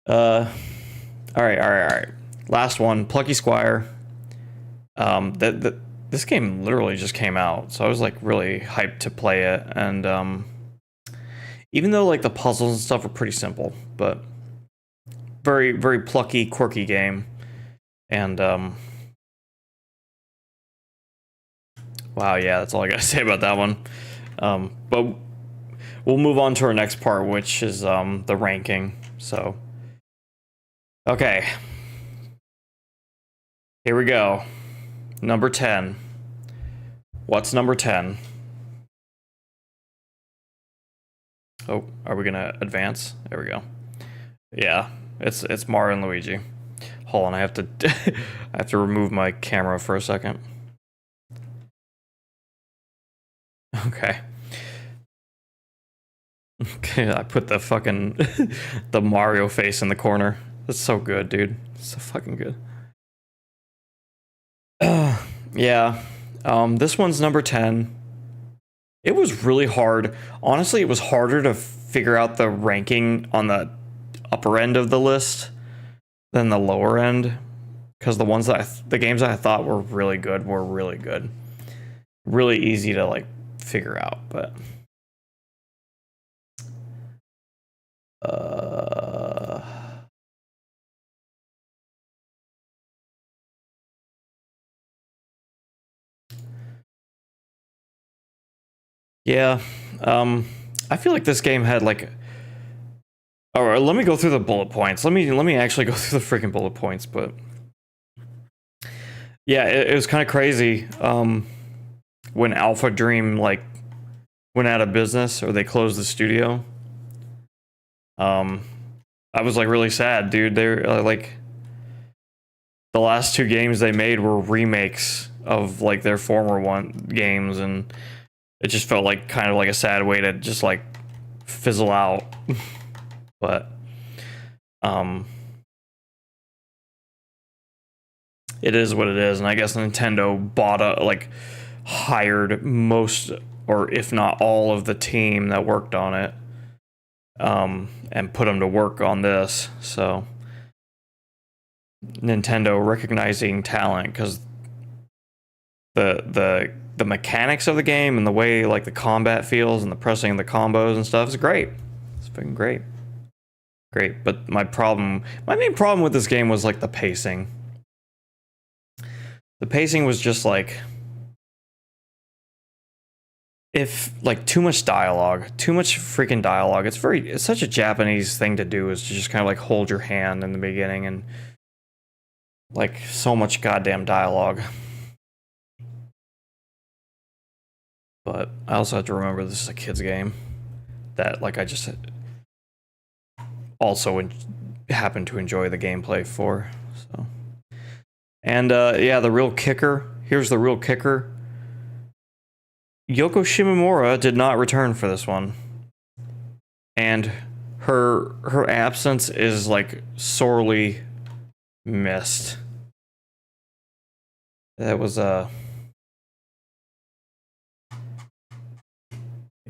All right. Last one, Plucky Squire. This game literally just came out, so I was like really hyped to play it. And even though like the puzzles and stuff are pretty simple, but very, very plucky, quirky game. And wow, yeah, that's all I gotta say about that one. But we'll move on to our next part, which is the ranking. So, okay, here we go. Number 10. What's number 10? Oh, are we gonna advance? There we go. Yeah, it's Mario and Luigi. Hold on, I have to remove my camera for a second. Okay. Okay, I put the fucking the Mario face in the corner. That's so good, dude. It's so fucking good. Yeah. This one's number 10. It was really hard. Honestly, it was harder to figure out the ranking on the upper end of the list than the lower end, because the games that I thought were really good were really good. Really easy to like figure out, but yeah, I feel like this game had like. All right, let me go through the bullet points. Let me actually go through the freaking bullet points. But yeah, it was kind of crazy when Alpha Dream like went out of business or they closed the studio. I was like really sad, dude. They're like the last two games they made were remakes of like their former games, and it just felt like kind of like a sad way to just like fizzle out. But it is what it is, and I guess Nintendo hired most, or if not all, of the team that worked on it. and put them to work on this. So Nintendo recognizing talent, because the mechanics of the game and the way like the combat feels and the pressing of the combos and stuff is great. It's fucking great. Great. But my main problem with this game was like the pacing. The pacing was just like, if like too much freaking dialogue. It's such a Japanese thing to do, is to just kind of like hold your hand in the beginning, and like so much goddamn dialogue. But I also have to remember this is a kid's game that like I just also happen to enjoy the gameplay for. So, and yeah, the real kicker. Here's the real kicker. Yoko Shimomura did not return for this one, and her absence is like sorely missed. That was you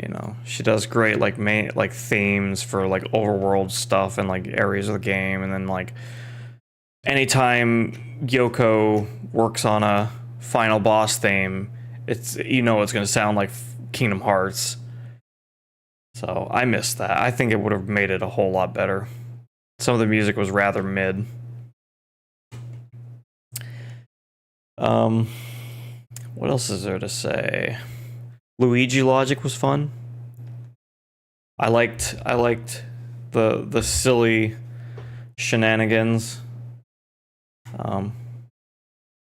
know, she does great like main like themes for like overworld stuff and like areas of the game, and then like anytime Yoko works on a final boss theme, it's, you know, it's going to sound like Kingdom Hearts. So I missed that. I think it would have made it a whole lot better. Some of the music was rather mid. What else is there to say? Luigi Logic was fun. I liked the silly shenanigans.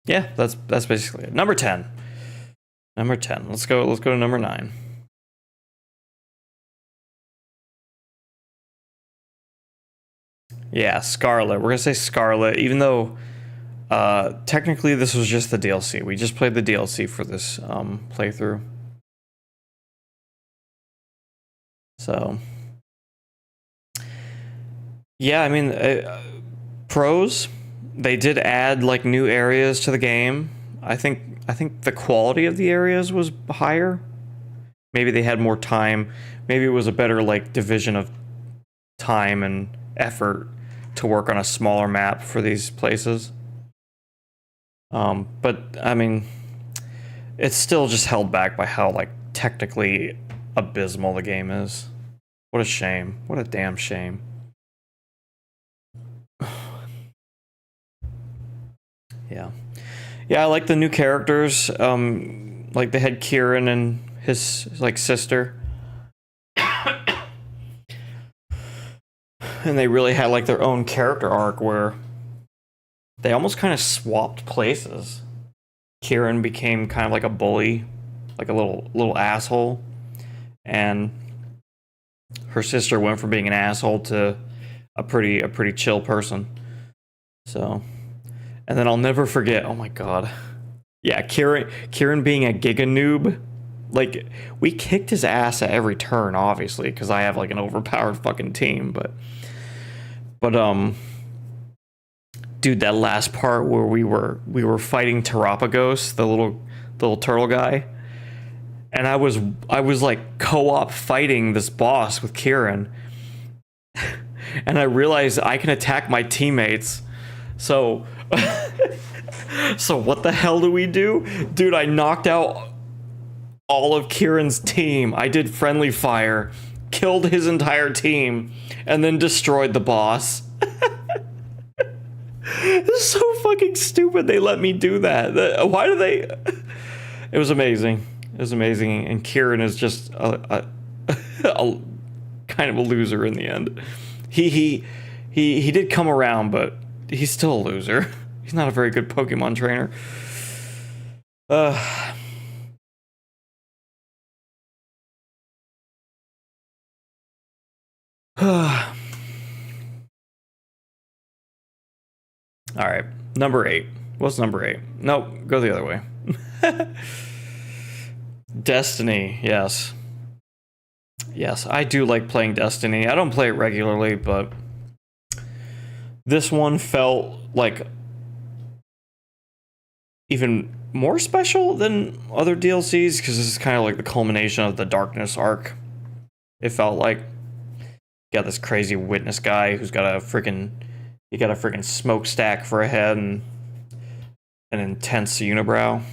Yeah, that's basically it. Number 10. Let's go to number 9. Yeah, Scarlet. We're gonna say Scarlet, even though technically this was just the DLC. We just played the DLC for this playthrough. So yeah, I mean, pros, they did add like new areas to the game. I think the quality of the areas was higher. Maybe they had more time. Maybe it was a better like division of time and effort to work on a smaller map for these places. But I mean, it's still just held back by how like technically abysmal the game is. What a shame. What a damn shame. Yeah. Yeah, I like the new characters. Like they had Kieran and his like sister. And they really had like their own character arc where they almost kind of swapped places. Kieran became kind of like a bully, like a little asshole, and her sister went from being an asshole to a pretty chill person. So, and then I'll never forget, oh my god. Yeah, Kieran being a giga noob. Like, we kicked his ass at every turn, obviously, because I have like an overpowered fucking team, but dude, that last part where we were fighting Terapagos, the little turtle guy, and I was like co-op fighting this boss with Kieran, and I realized I can attack my teammates. So so what the hell do we do? Dude, I knocked out all of Kieran's team. I did friendly fire, killed his entire team, and then destroyed the boss. It's so fucking stupid they let me do that. Why do they? It was amazing. It was amazing. And Kieran is just a kind of a loser in the end. He did come around, but he's still a loser. He's not a very good Pokemon trainer. All right, number 8. What's number 8? Nope, go the other way. Destiny, yes. Yes, I do like playing Destiny. I don't play it regularly, but this one felt like even more special than other DLCs, because this is kind of like the culmination of the Darkness arc. It felt like. Got this crazy witness guy who's got a freaking smokestack for a head and an intense unibrow.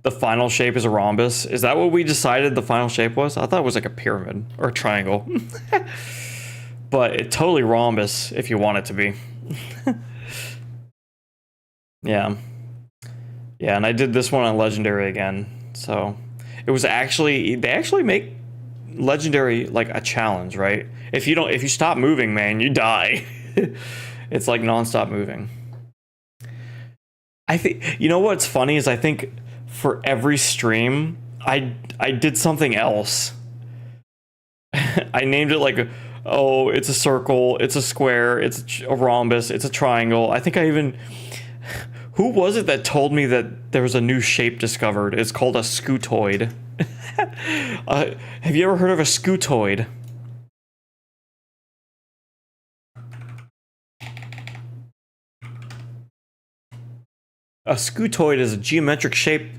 The final shape is a rhombus. Is that what we decided the final shape was? I thought it was like a pyramid or a triangle. But it totally rhombus if you want it to be. Yeah. Yeah, and I did this one on Legendary again. So it was actually, they actually make Legendary like a challenge, right? If you stop moving, man, you die. It's like non-stop moving. I think, you know what's funny is I think for every stream I did something else. I named it like, oh, it's a circle, it's a square, it's a rhombus, it's a triangle. I think I even, who was it that told me that there was a new shape discovered? It's called a scutoid. Have you ever heard of a scutoid? A scutoid is a geometric shape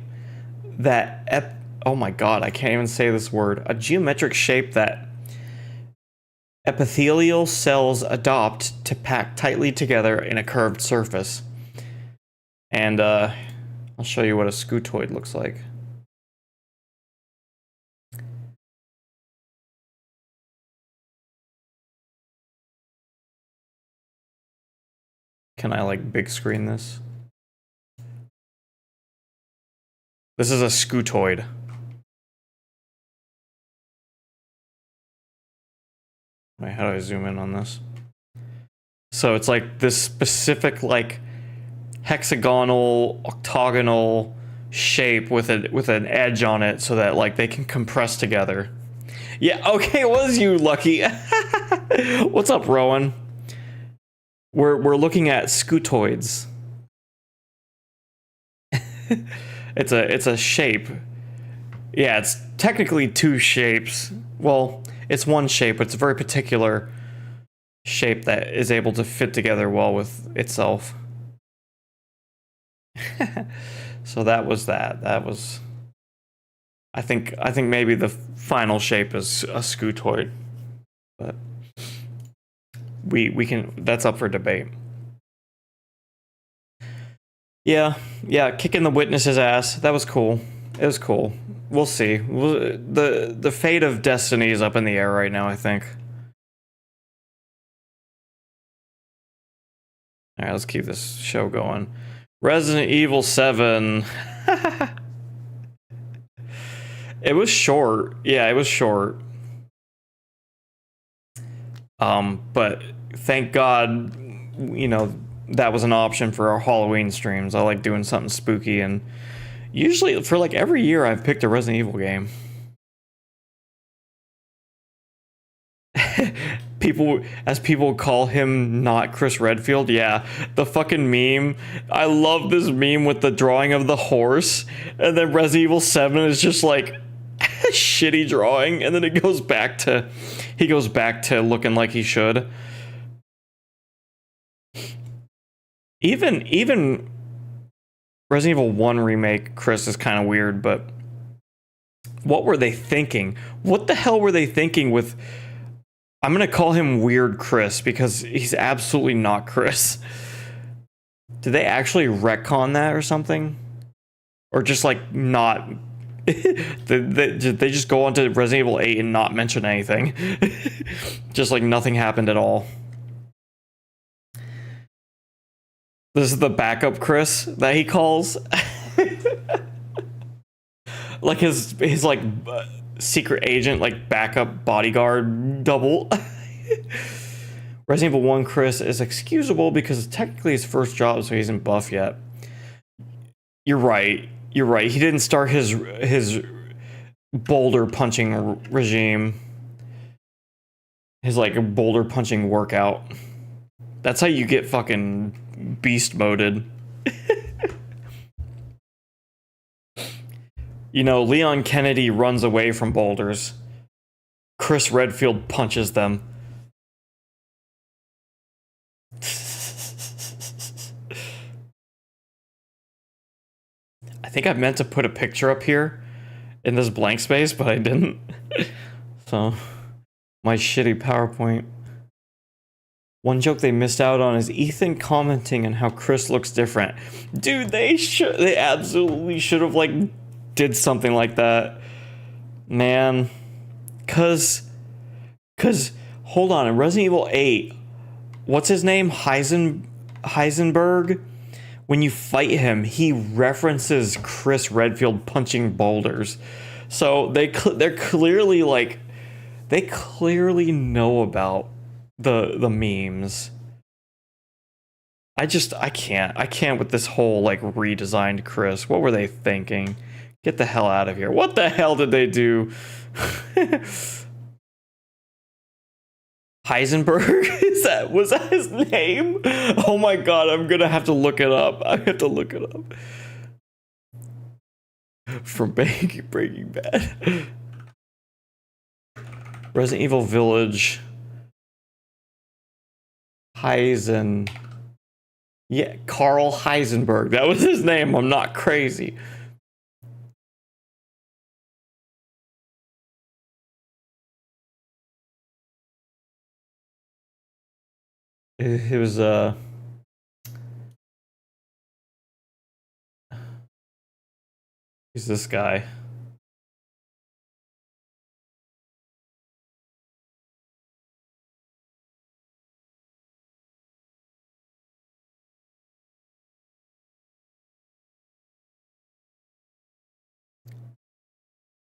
that oh my god, I can't even say this word. A geometric shape that epithelial cells adopt to pack tightly together in a curved surface. And I'll show you what a scutoid looks like. Can I like big screen this? This is a scutoid. Wait, how do I zoom in on this? So it's like this specific like hexagonal, octagonal shape with an edge on it so that like they can compress together. Yeah, okay, it was you, Lucky. What's up, Rowan? We're looking at scutoids. It's a shape. Yeah, it's technically two shapes. Well, it's one shape, but it's a very particular shape that is able to fit together well with itself. So that was that. That was, I think maybe the final shape is a scutoid, but we can, that's up for debate. Yeah, kicking the witness's ass. That was cool. It was cool. We'll see. The fate of Destiny is up in the air right now, I think. Alright, let's keep this show going. Resident Evil 7. It was short. Yeah, it was short. But thank God, you know, that was an option for our Halloween streams. I like doing something spooky, and usually for like every year I've picked a Resident Evil game. People call him not Chris Redfield. Yeah, the fucking meme. I love this meme with the drawing of the horse, and then Resident Evil 7 is just like a shitty drawing, and then he goes back to looking like he should. Even Resident Evil 1 remake, Chris, is kind of weird, but what were they thinking? What the hell were they thinking with, I'm gonna call him Weird Chris because he's absolutely not Chris. Did they actually retcon that or something? Or just like not, they just go on to Resident Evil 8 and not mention anything? Just like nothing happened at all. This is the backup Chris that he calls. Like his like secret agent, like backup bodyguard double. Resident Evil 1 Chris is excusable because it's technically his first job, so he isn't buff yet. You're right. He didn't start his boulder punching regime. His like boulder punching workout. That's how you get fucking beast moded. You know, Leon Kennedy runs away from boulders. Chris Redfield punches them. I think I meant to put a picture up here in this blank space, but I didn't. So My shitty PowerPoint. One joke they missed out on is Ethan commenting on how Chris looks different. Dude, they absolutely should have like did something like that. Man. Cause hold on, in Resident Evil 8, what's his name? Heisenberg? When you fight him, he references Chris Redfield punching boulders. So they're clearly like, they clearly know about the memes. I can't with this whole like redesigned Chris. What were they thinking? Get the hell out of here. What the hell did they do? Heisenberg? Was that his name? Oh my god, I'm gonna have to look it up. I have to look it up. From Breaking Bad. Resident Evil Village. Yeah, Carl Heisenberg. That was his name. I'm not crazy. It was he's this guy.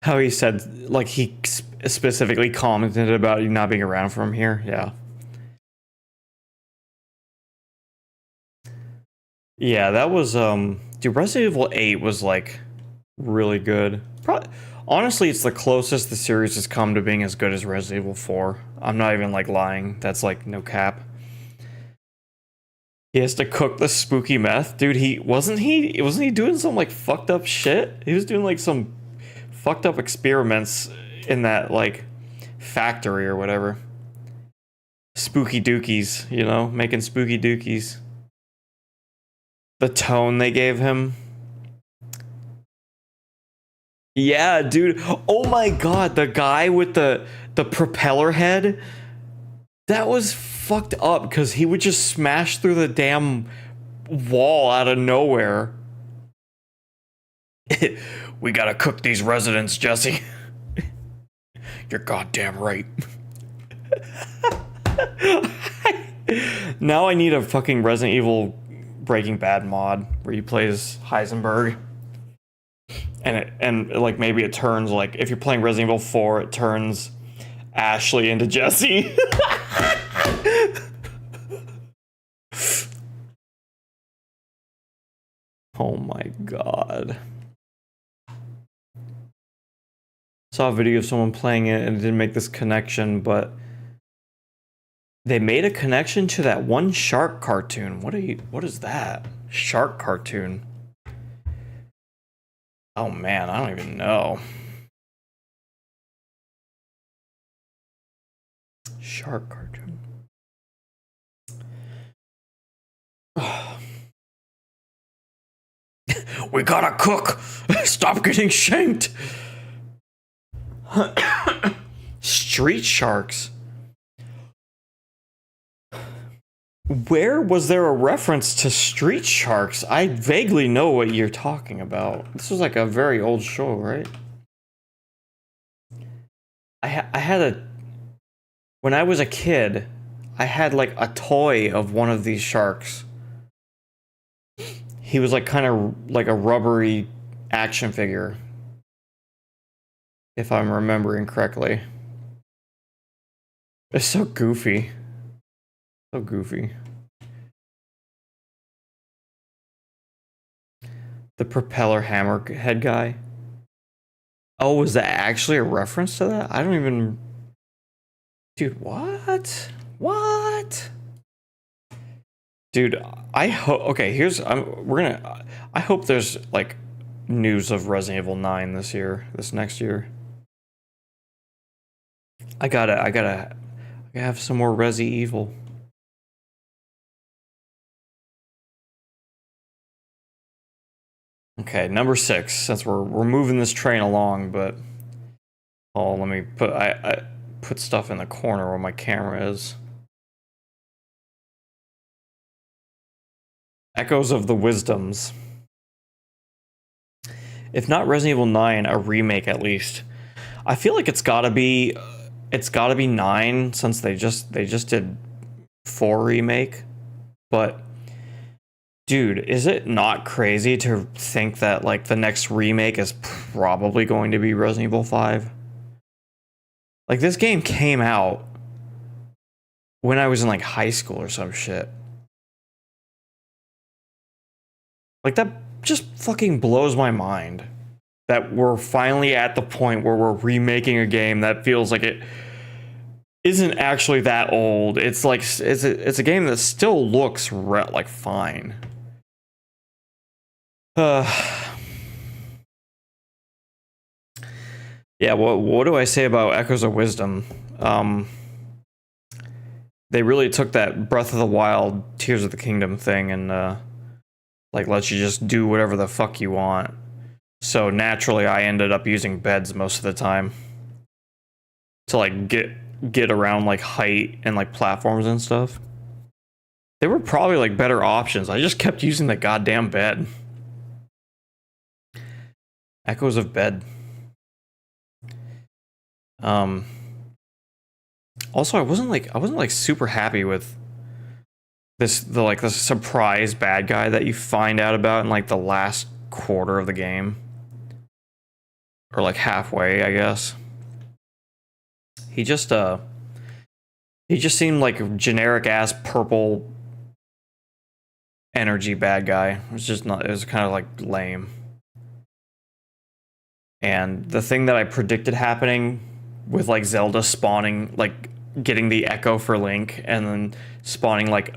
How he said, like, he specifically commented about you not being around from here. Yeah. Yeah, that was, dude, Resident Evil 8 was, like, really good. Probably, honestly, it's the closest the series has come to being as good as Resident Evil 4. I'm not even, like, lying. That's, like, no cap. He has to cook the spooky meth. Dude, wasn't he doing some, like, fucked up shit? He was doing, like, some fucked up experiments in that, like, factory or whatever. Spooky dookies, you know? Making spooky dookies. The tone they gave him. Yeah, dude. Oh my god, the guy with the propeller head. That was fucked up because he would just smash through the damn wall out of nowhere. We gotta cook these residents, Jesse. You're goddamn right. Now I need a fucking Resident Evil Breaking Bad mod where you play as Heisenberg. And like maybe it turns, like if you're playing Resident Evil 4, it turns Ashley into Jesse. Oh my god. Saw a video of someone playing it and it didn't make this connection, but they made a connection to that one shark cartoon. What is that? Shark cartoon. Oh man, I don't even know. Shark cartoon. We gotta cook! Stop getting shanked! Street Sharks. Where was there a reference to Street Sharks? I vaguely know what you're talking about. This was like a very old show, right? I had when I was a kid, I had like a toy of one of these sharks. He was like kind of like a rubbery action figure, if I'm remembering correctly. It's so goofy. So goofy. The propeller hammer head guy. Oh, was that actually a reference to that? I don't even... Dude, what? What? Dude, I hope... Okay, here's... I hope there's, like, news of Resident Evil 9 this next year. I gotta have some more Resi Evil. Okay, number 6, since we're moving this train along, but... Oh, let me put... put stuff in the corner where my camera is. Echoes of the Wisdoms. If not Resident Evil 9, a remake at least. I feel like it's gotta be 9 since they just did 4 remake. But dude, is it not crazy to think that like the next remake is probably going to be Resident Evil 5? Like this game came out when I was in like high school or some shit. Like that just fucking blows my mind that we're finally at the point where we're remaking a game that feels like it isn't actually that old. It's like it's a game that still looks like fine. Yeah, what do I say about Echoes of Wisdom? They really took that Breath of the Wild, Tears of the Kingdom thing and like lets you just do whatever the fuck you want. So naturally, I ended up using beds most of the time to like get around like height and like platforms and stuff. They were probably like better options. I just kept using the goddamn bed. Echoes of Bed. Also, I wasn't like super happy with the surprise bad guy that you find out about in like the last quarter of the game, or like halfway, I guess. He just seemed like a generic ass purple energy bad guy. It was kind of like lame. And the thing that I predicted happening with like Zelda spawning, like getting the echo for Link and then spawning like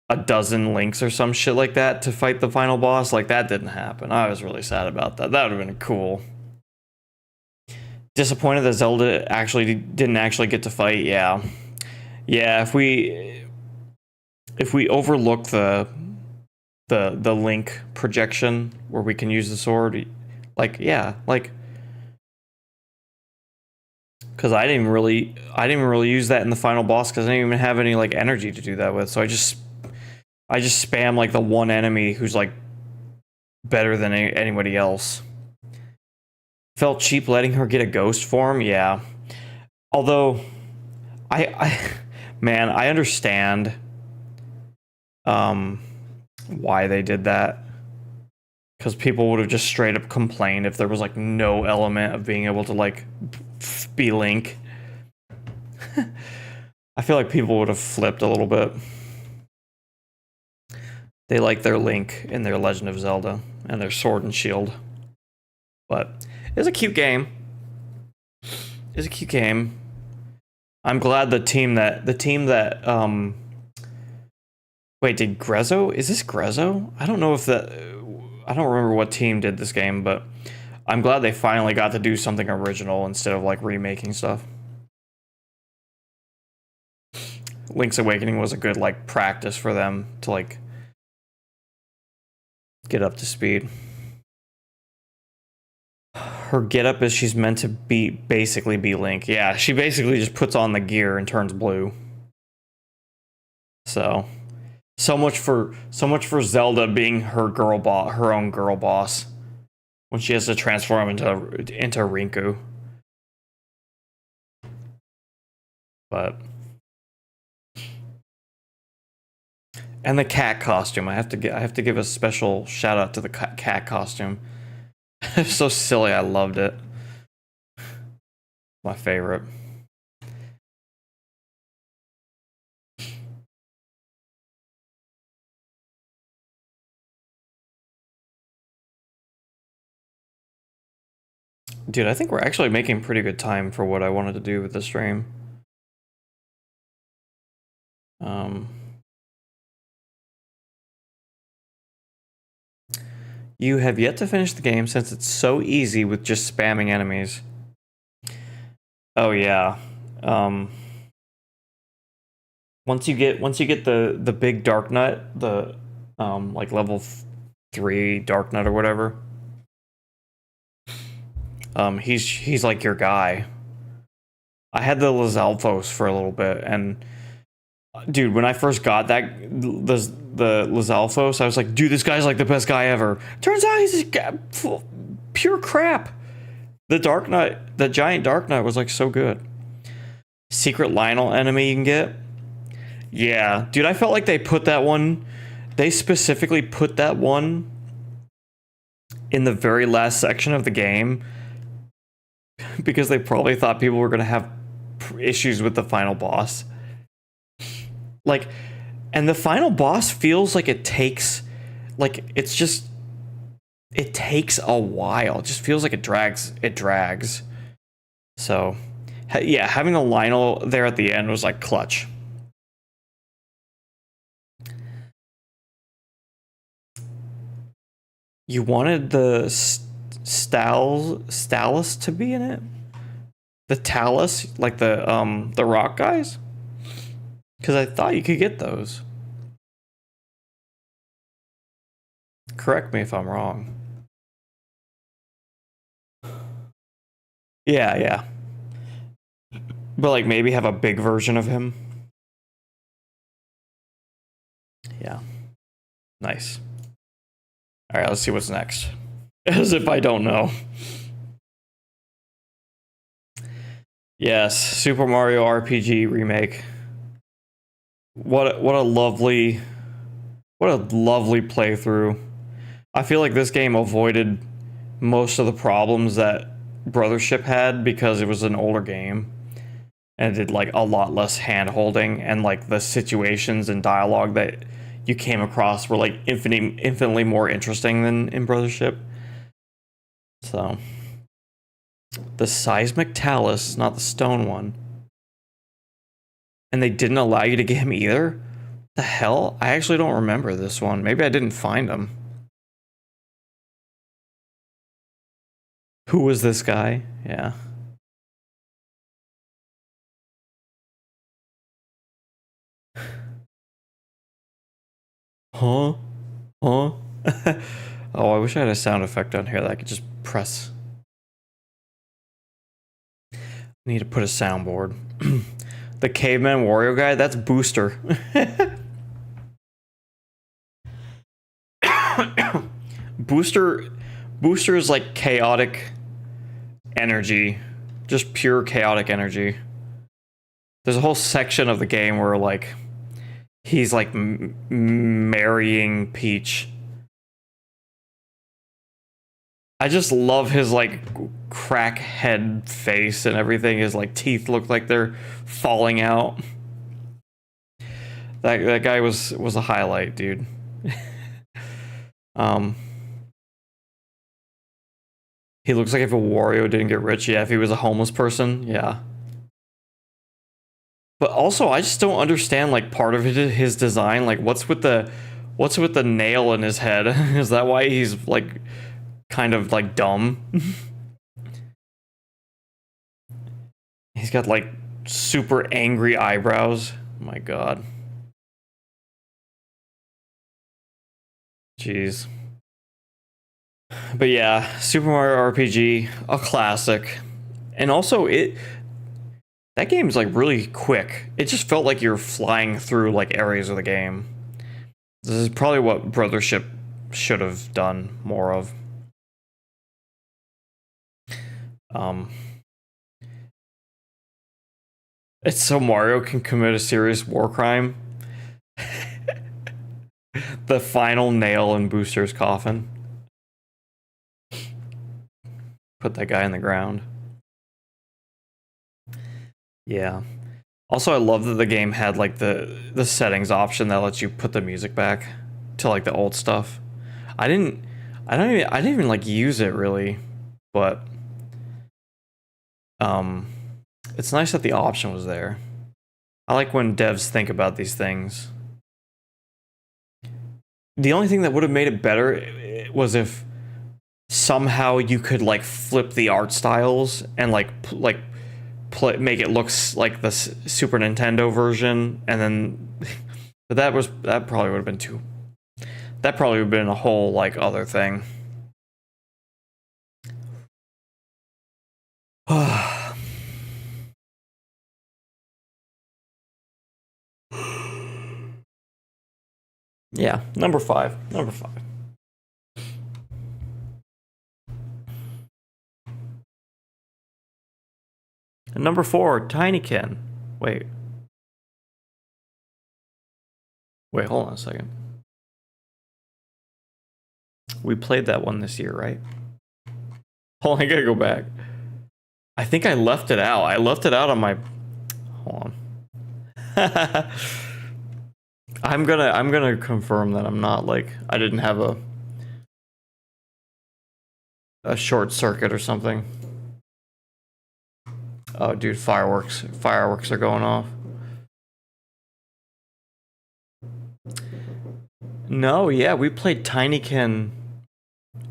a dozen Links or some shit like that to fight the final boss, like that didn't happen. I was really sad about that. That would have been cool. Disappointed that Zelda didn't actually get to fight. Yeah. If we overlook the Link projection where we can use the sword, because I didn't really use that in the final boss because I didn't even have any like energy to do that with. So I just spam like the one enemy who's like better than anybody else. Felt cheap letting her get a ghost form, yeah. Although I understand why they did that. Because people would have just straight up complained if there was like no element of being able to like be Link. I feel like people would have flipped a little bit. They like their Link in their Legend of Zelda and their Sword and Shield. But it's a cute game. I'm glad the team that wait, did Grezzo? Is this Grezzo? I don't remember what team did this game, but I'm glad they finally got to do something original instead of like remaking stuff. Link's Awakening was a good like practice for them to like get up to speed. Her getup is she's meant to basically be Link. Yeah, she basically just puts on the gear and turns blue. So much for Zelda being her own girl boss when she has to transform into Rinku. But and the cat costume, I have to give a special shout out to the cat costume. It's so silly, I loved it. My favorite. Dude, I think we're actually making pretty good time for what I wanted to do with the stream. You have yet to finish the game since it's so easy with just spamming enemies. Oh yeah. Once you get the big Dark Nut, the like level 3 Dark Nut or whatever, he's like your guy. I had the Lizalfos for a little bit, and dude, when I first got the Lizalfos, I was like, dude, this guy's like the best guy ever. Turns out he's pure crap. The Dark Knight, the giant Dark Knight was like so good. Secret Lionel enemy you can get. Yeah, dude, I felt like they put that one. They specifically put that one in the very last section of the game because they probably thought people were gonna have issues with the final boss. Like, and the final boss feels like it takes, like, it's just, it takes a while. It just feels like it drags. So, yeah, having the Lionel there at the end was like clutch. You wanted the Stalus to be in it? The Talus, like the rock guys? Because I thought you could get those. Correct me if I'm wrong. Yeah. But like maybe have a big version of him. Yeah. Nice. All right, let's see what's next. As if I don't know. Yes, Super Mario RPG remake. What a lovely playthrough. I feel like this game avoided most of the problems that Brothership had because it was an older game and it did like a lot less hand holding, and like the situations and dialogue that you came across were like infinitely more interesting than in Brothership. So the seismic talus, not the stone one. And they didn't allow you to get him either? The hell? I actually don't remember this one. Maybe I didn't find him. Who was this guy? Yeah. Huh? Huh? Oh, I wish I had a sound effect on here that I could just press. I need to put a soundboard. The caveman Wario guy, that's Booster. Booster is like chaotic energy. Just pure chaotic energy. There's a whole section of the game where like he's like marrying Peach. I just love his like crack head face and everything. His like teeth look like they're falling out. That guy was a highlight, dude. He looks like if a Wario didn't get rich. Yeah, if he was a homeless person, yeah. But also, I just don't understand like part of his design. Like, what's with the nail in his head? Is that why he's like kind of like dumb? He's got like super angry eyebrows. Oh my god. Jeez. But yeah, Super Mario RPG, a classic. And also that game is like really quick. It just felt like you're flying through like areas of the game. This is probably what Brothership should have done more of. It's so Mario can commit a serious war crime. The final nail in Booster's coffin. Put that guy in the ground. Yeah. Also, I love that the game had like the settings option that lets you put the music back to like the old stuff. I didn't even like use it really, but it's nice that the option was there. I like when devs think about these things. The only thing that would have made it better was if somehow you could like flip the art styles and like make it look like the Super Nintendo version, and then but that probably would have been that probably would have been a whole like other thing. Yeah, number 5. Number 5. And number 4, Tinykin. Wait. Wait, hold on a second. We played that one this year, right? Hold on, I gotta go back. I think I left it out. I left it out on my... Hold on. I'm gonna confirm that I'm not like... I didn't have a short circuit or something. Oh, dude, fireworks. Fireworks are going off. No, yeah, we played Tinykin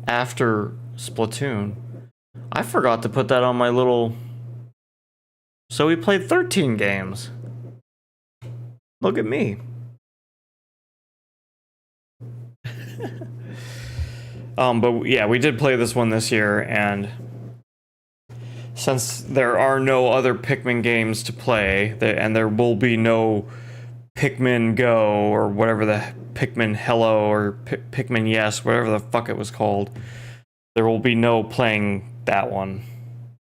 after Splatoon. I forgot to put that on my little... So we played 13 games. Look at me. But yeah, we did play this one this year, and since there are no other Pikmin games to play, and there will be no Pikmin Go or whatever the Pikmin Hello or Pikmin Yes, whatever the fuck it was called, there will be no playing that one.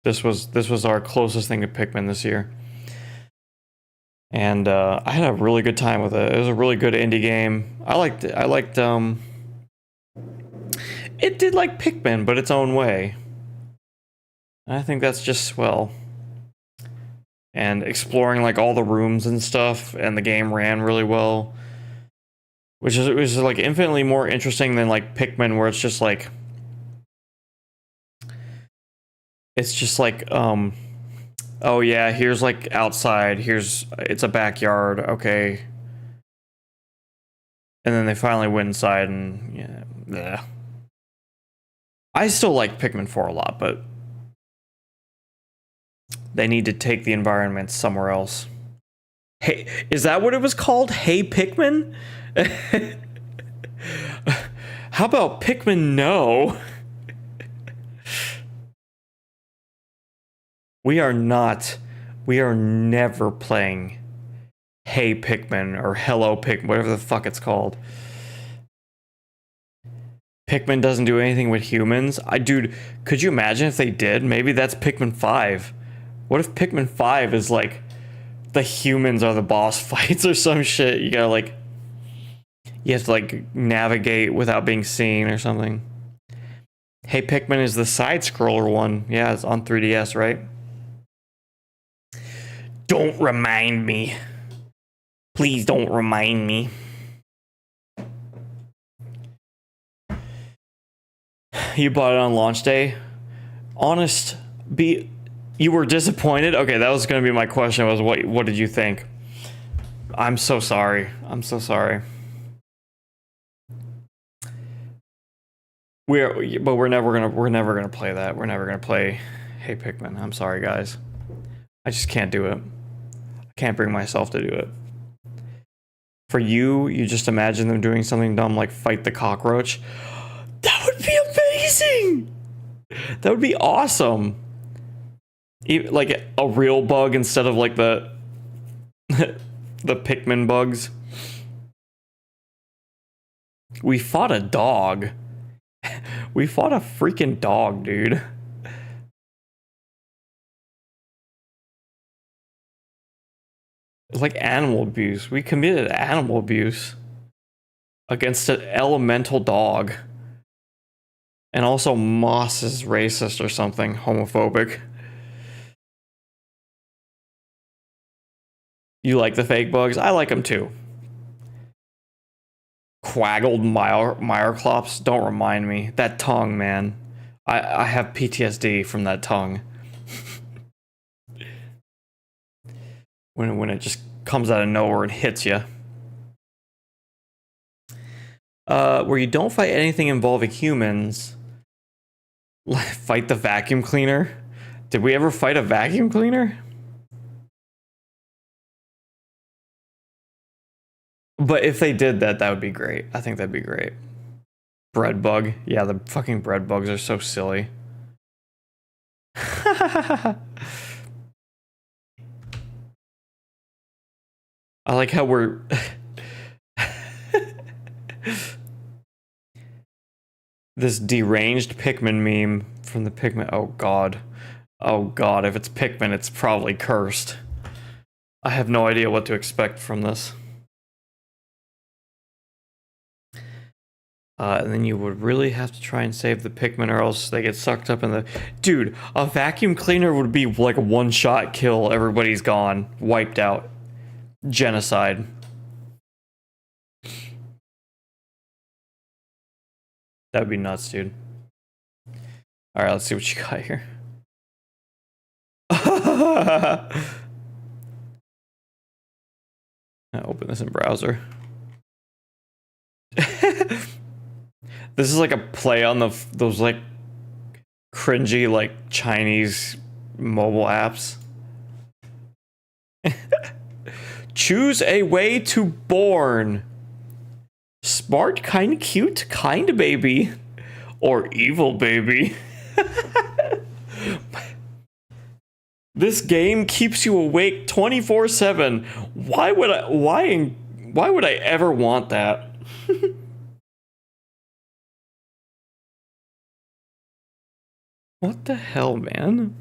This was our closest thing to Pikmin this year, and I had a really good time with it. It was a really good indie game. I liked it did like Pikmin, but its own way. I think that's just swell. And exploring like all the rooms and stuff, and the game ran really well, which is like infinitely more interesting than like Pikmin, where it's just like oh yeah, here's like outside, it's a backyard, okay, and then they finally went inside, and yeah, bleh. I still like Pikmin 4 a lot, but they need to take the environment somewhere else. Hey, is that what it was called? Hey Pikmin? How about Pikmin No? We are never playing Hey Pikmin or Hello Pikmin, whatever the fuck it's called. Pikmin doesn't do anything with humans. Dude, could you imagine if they did? Maybe that's Pikmin 5. What if Pikmin 5 is like the humans are the boss fights or some shit? You gotta like, you have to like navigate without being seen or something. Hey Pikmin is the side scroller one. Yeah, it's on 3DS, right? Don't remind me. Please don't remind me. You bought it on launch day? You were disappointed? Okay, that was going to be my question, was what did you think? I'm so sorry. I'm so sorry. We're never gonna play that. We're never gonna play Hey Pikmin. I'm sorry, guys. I just can't do it. I can't bring myself to do it. For you just imagine them doing something dumb like fight the cockroach. That would be amazing! That would be awesome. Like a real bug instead of like the the Pikmin bugs. We fought a dog. We fought a freaking dog, dude. It's like animal abuse. We committed animal abuse against an elemental dog. And also Moss is racist or something, homophobic. You like the fake bugs? I like them too. Quaggled Myroclops, don't remind me. That tongue, man. I have PTSD from that tongue. when it just comes out of nowhere and hits you. Where you don't fight anything involving humans. Fight the vacuum cleaner? Did we ever fight a vacuum cleaner? But if they did that, that would be great. I think that'd be great. Bread bug. Yeah, the fucking bread bugs are so silly. I like how we're... this deranged Pikmin meme from the Pikmin. Oh god. Oh god, if it's Pikmin, it's probably cursed. I have no idea what to expect from this. And then you would really have to try and save the Pikmin or else they get sucked up in the... Dude, a vacuum cleaner would be like a one-shot kill. Everybody's gone. Wiped out. Genocide. That would be nuts, dude. Alright, let's see what you got here. I'll open this in browser. This is like a play on those like cringy like Chinese mobile apps. Choose a way to born. Smart, kind, cute, kind baby, or evil baby. This game keeps you awake 24/7. Why would I ever want that? What the hell, man?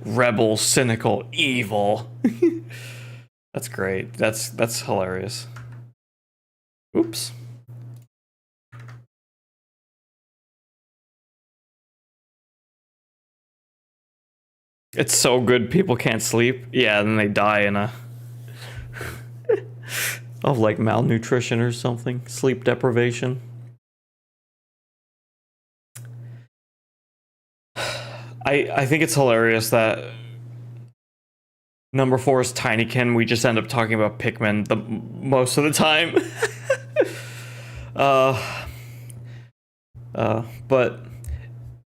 Rebel, cynical, evil. That's great. That's hilarious. Oops. It's so good people can't sleep. Yeah, then they die in a of like malnutrition or something, sleep deprivation. I think it's hilarious that number 4 is Tinykin. We just end up talking about Pikmin most of the time. But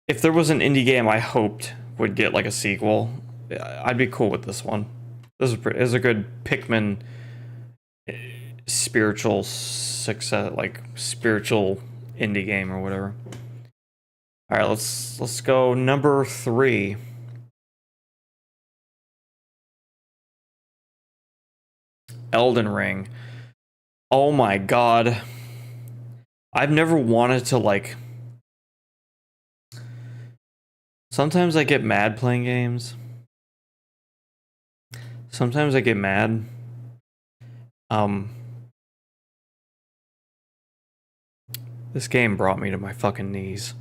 if there was an indie game I hoped would get like a sequel, I'd be cool with this one. This is a good Pikmin spiritual success, like spiritual indie game or whatever. All right, let's go number 3. Elden Ring. Oh my god. I've never wanted to like... Sometimes I get mad playing games. Sometimes I get mad. This game brought me to my fucking knees.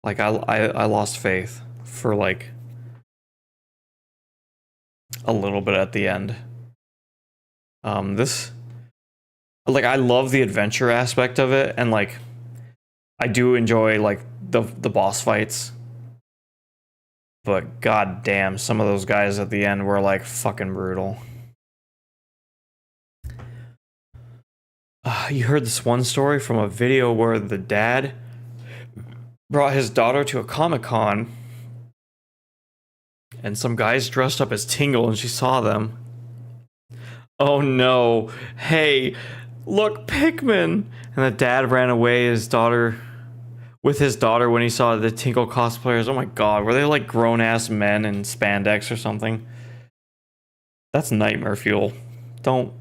Like I lost faith for like a little bit at the end. This, like, I love the adventure aspect of it, and like I do enjoy like the boss fights. But god damn, some of those guys at the end were like fucking brutal. You heard this one story from a video where the dad brought his daughter to a Comic-Con and some guys dressed up as Tingle and she saw them. Oh no, hey, look, Pikmin! And the dad ran away with his daughter when he saw the Tingle cosplayers. Oh my god, were they like grown-ass men in spandex or something? That's nightmare fuel. Don't...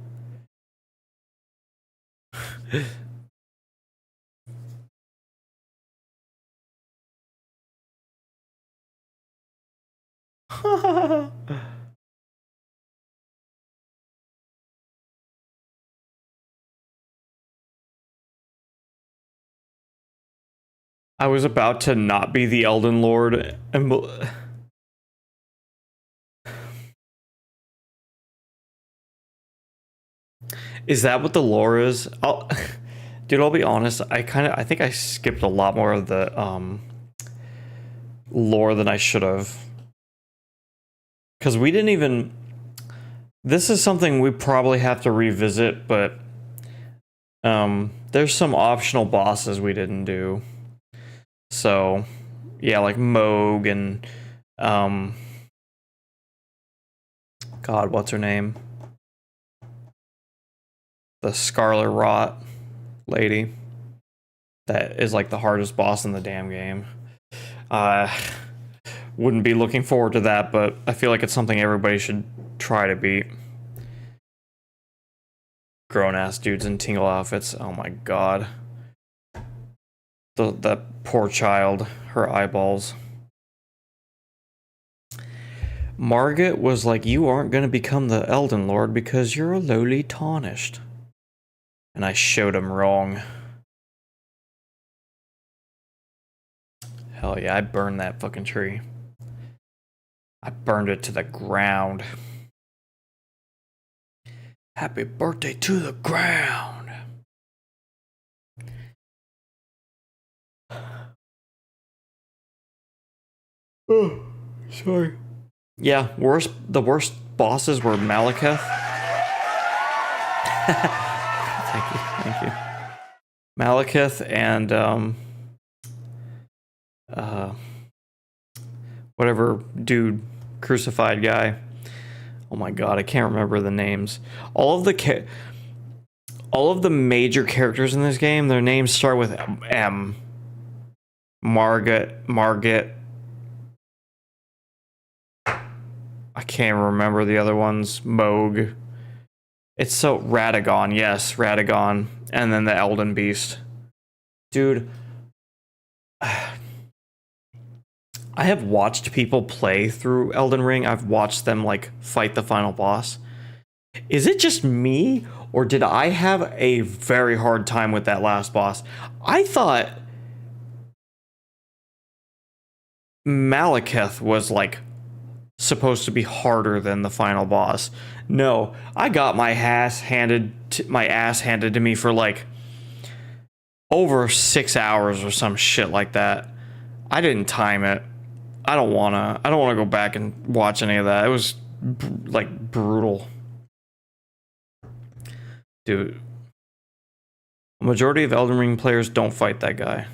I was about to not be the Elden Lord and... Is that what the lore is? Dude, I'll be honest, I think I skipped a lot more of the lore than I should have. Because we didn't even... This is something we probably have to revisit, but there's some optional bosses we didn't do. So, yeah, like Moog and... God, what's her name? The Scarlet Rot lady. That is like the hardest boss in the damn game. Wouldn't be looking forward to that, but I feel like it's something everybody should try to beat. Grown-ass dudes in tingle outfits. Oh my god. That poor child. Her eyeballs. Margit was like, you aren't going to become the Elden Lord because you're a lowly tarnished. And I showed him wrong. Hell yeah, I burned that fucking tree. I burned it to the ground. Happy birthday to the ground. Oh, sorry. Yeah, the worst bosses were Malekith. Thank you. Malekith and whatever dude, crucified guy. Oh my god, I can't remember the names. All of the major characters in this game, their names start with M. Margit. I can't remember the other ones. Moog. It's so Radagon, yes, Radagon, and then the Elden Beast. Dude, I have watched people play through Elden Ring. I've watched them like fight the final boss. Is it just me, or did I have a very hard time with that last boss? I thought Malekith was like supposed to be harder than the final boss. No, I got my ass handed to me for like over 6 hours or some shit like that. I didn't time it. I don't wanna go back and watch any of that. It was like brutal. Dude. A majority of Elden Ring players don't fight that guy.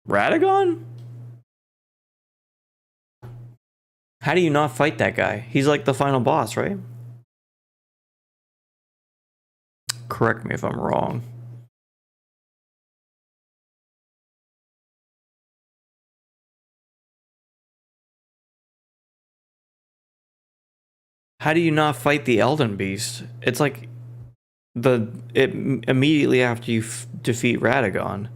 Radagon? How do you not fight that guy? He's like the final boss, right? Correct me if I'm wrong. How do you not fight the Elden Beast? It's like immediately after you defeat Radagon.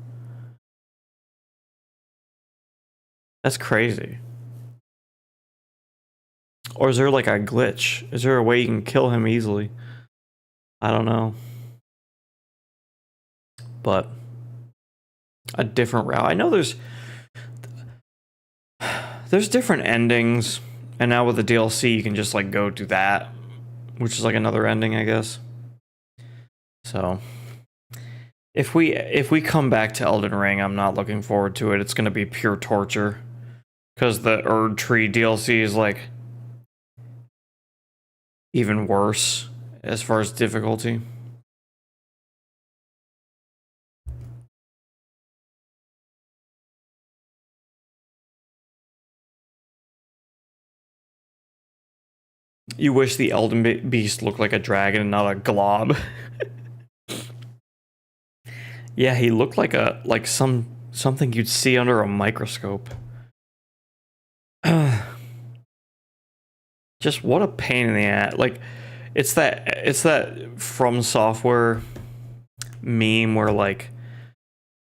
That's crazy. Or is there like a glitch? Is there a way you can kill him easily? I don't know. But a different route. I know there's different endings, and now with the DLC you can just like go do that, which is like another ending, I guess. So if we come back to Elden Ring, I'm not looking forward to it. It's going to be pure torture because the Erdtree DLC is like even worse as far as difficulty. You wish the Elden Beast looked like a dragon and not a glob. Yeah, he looked like something you'd see under a microscope. Just what a pain in the ass. Like it's that From Software meme where like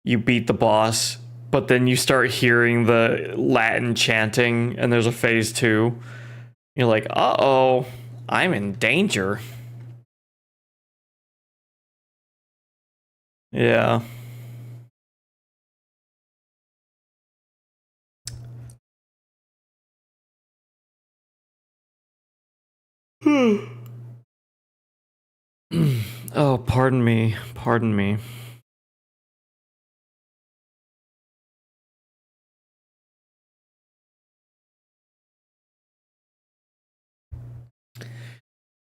you beat the boss, but then you start hearing the Latin chanting and there's a phase 2. You're like, uh-oh, I'm in danger. Yeah. Oh, pardon me. Pardon me.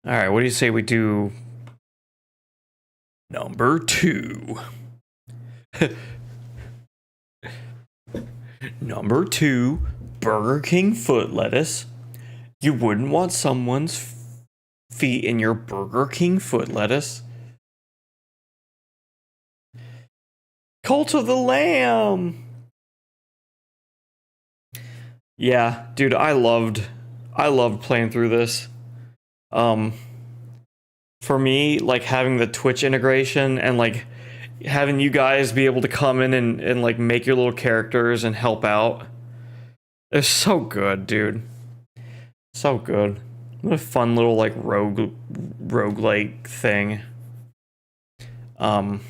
All right, what do you say we do number 2? Number 2, Burger King foot lettuce. You wouldn't want someone's feet in your Burger King foot lettuce. Cult of the Lamb. Yeah, dude, I loved playing through this. Um, for me, like having the Twitch integration and like having you guys be able to come in and like make your little characters and help out. It's so good, dude. So good. What a fun little like roguelike thing. Um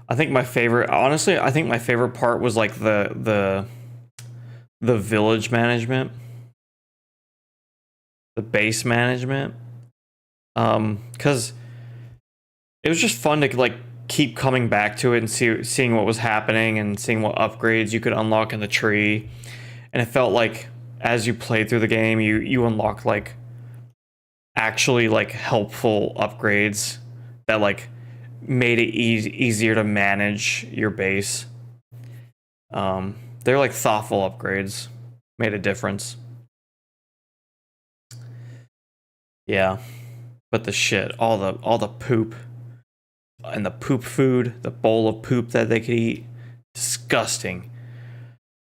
I think my favorite, honestly, I think my favorite part was like the village management, the base management. Cuz it was just fun to like keep coming back to it and seeing what was happening and seeing what upgrades you could unlock in the tree. And it felt like as you played through the game, you unlocked like actually like helpful upgrades that like made it easier to manage your base. They're like thoughtful upgrades, made a difference. Yeah, but the shit, all the poop and the poop food, the bowl of poop that they could eat, disgusting,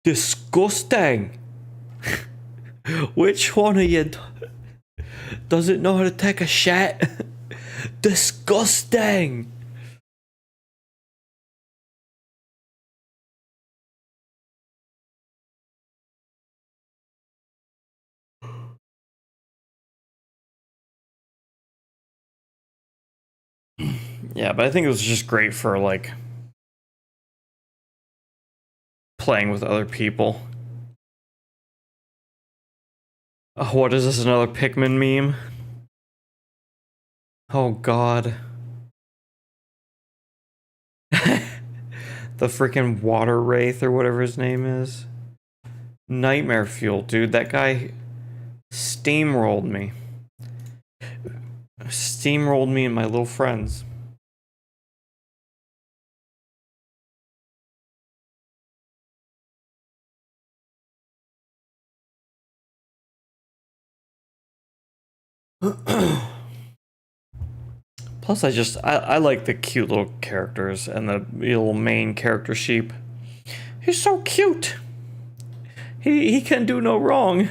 disgusting. Which one of you doesn't know how to take a shit? Disgusting. Yeah, but I think it was just great for like playing with other people. What is this? Another Pikmin meme? Oh god. The freaking water wraith or whatever his name is. Nightmare fuel, dude. That guy steamrolled me. Steamrolled me and my little friends. Plus, I like the cute little characters and the little main character sheep. He's so cute. He can do no wrong.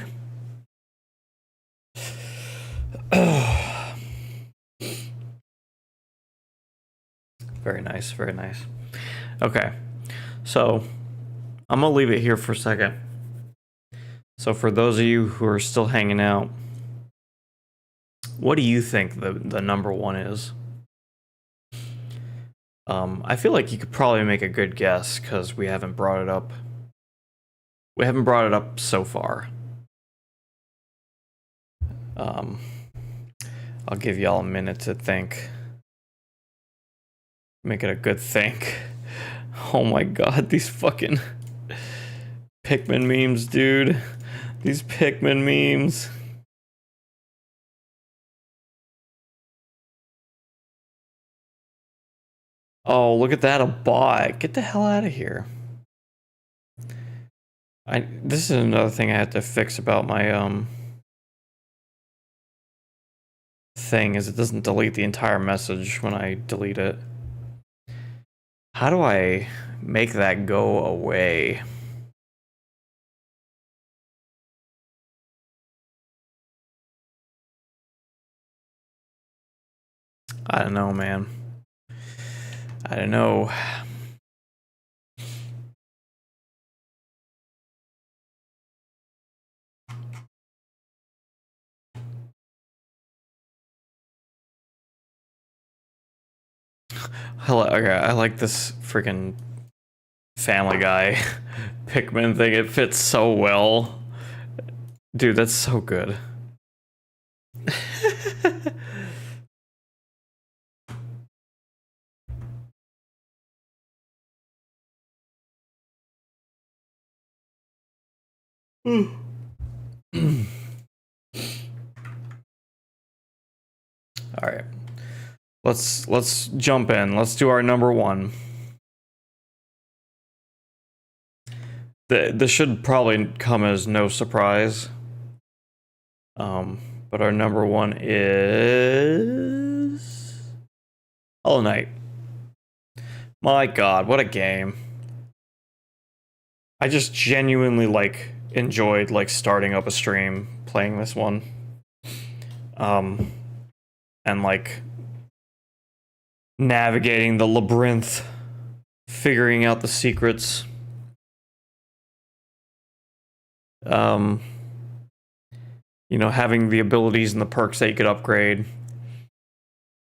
Very nice, very nice. Okay, so I'm gonna leave it here for a second. So for those of you who are still hanging out, what do you think the number one is? I feel like you could probably make a good guess because we haven't brought it up. We haven't brought it up so far. I'll give y'all a minute to think. Make it a good think. Oh my god, these fucking Pikmin memes, dude. These Pikmin memes. Oh, look at that, a bot. Get the hell out of here. This is another thing I have to fix about my thing is it doesn't delete the entire message when I delete it. How do I make that go away? I don't know, man. I don't know. Okay, I like this freaking Family Guy Pikmin thing. It fits so well. Dude, that's so good. All right. Let's jump in. Let's do our number one. This should probably come as no surprise. But our number one is Hollow Knight. My god, what a game. I just genuinely like enjoyed like starting up a stream playing this one. And like navigating the labyrinth, figuring out the secrets. You know, having the abilities and the perks that you could upgrade.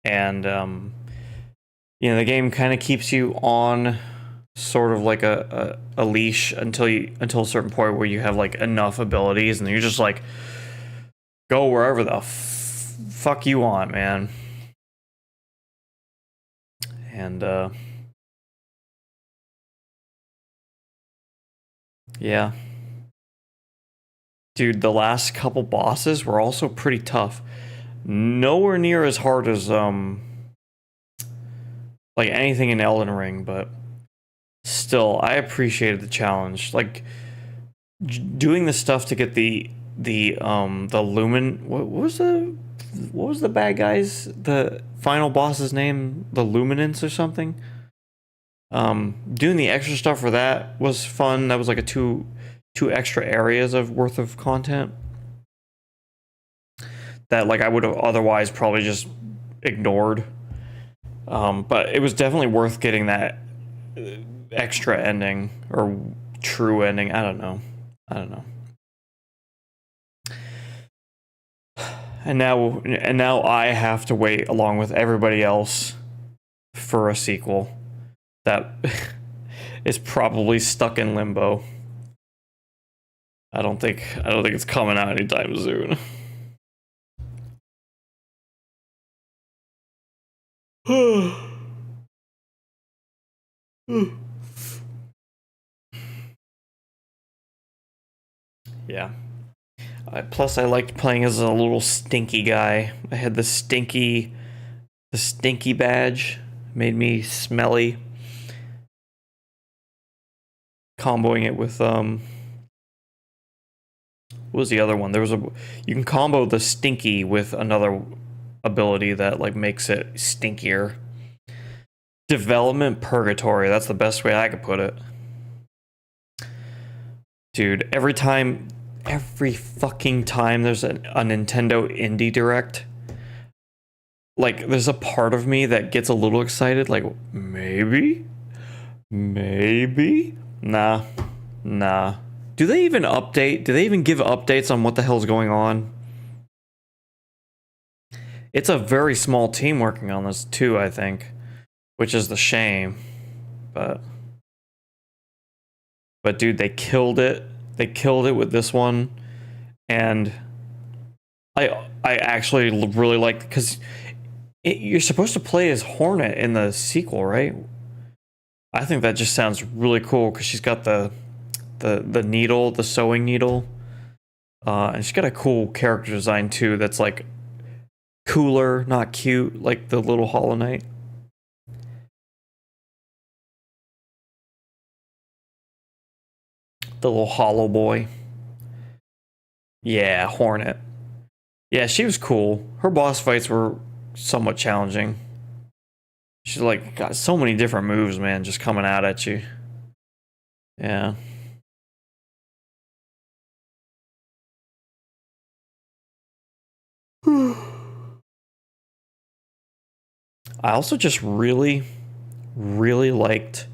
And you know, the game kind of keeps you on sort of like a leash until a certain point where you have like enough abilities and you're just like go wherever the fuck you want, man. And yeah. Dude, the last couple bosses were also pretty tough. Nowhere near as hard as like anything in Elden Ring, but still I appreciated the challenge. Like doing the stuff to get the Lumen, what was the bad guys, the final boss's name, the Luminance or something? Doing the extra stuff for that was fun. That was like a two extra areas of worth of content that like I would have otherwise probably just ignored. But it was definitely worth getting that extra ending or true ending. I don't know. And now I have to wait along with everybody else for a sequel that is probably stuck in limbo. I don't think it's coming out anytime soon. Yeah. Plus, I liked playing as a little stinky guy. I had the stinky badge. Made me smelly. Comboing it with what was the other one? There was you can combo the stinky with another ability that like makes it stinkier. Development purgatory. That's the best way I could put it. Dude, every fucking time there's a Nintendo Indie Direct, like there's a part of me that gets a little excited, like maybe. Nah. Do they even update? Do they even give updates on what the hell's going on? It's a very small team working on this too, I think, which is the shame. But dude, they killed it. They killed it with this one, and I actually really like, because you're supposed to play as Hornet in the sequel, right? I think that just sounds really cool because she's got the needle, the sewing needle, and she's got a cool character design too. That's like cooler, not cute, like the little Hollow Knight. The little hollow boy. Yeah, Hornet. Yeah, she was cool. Her boss fights were somewhat challenging. She's like got so many different moves, man, just coming out at you. Yeah. I also just really liked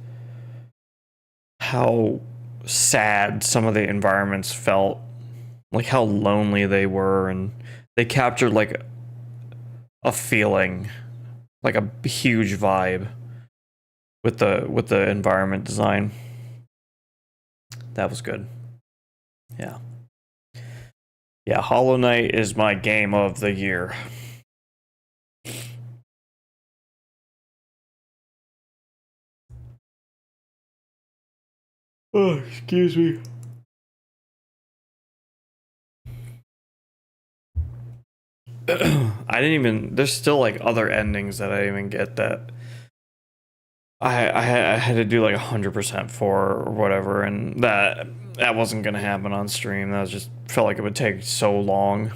how sad some of the environments felt, like how lonely they were, and they captured like a feeling, like a huge vibe with the environment design. That was good. Yeah. Yeah, Hollow Knight is my game of the year. Oh, excuse me. I didn't even. There's still like other endings that I didn't even get that I had to do like 100% for or whatever, and that wasn't gonna happen on stream. That was just felt like it would take so long.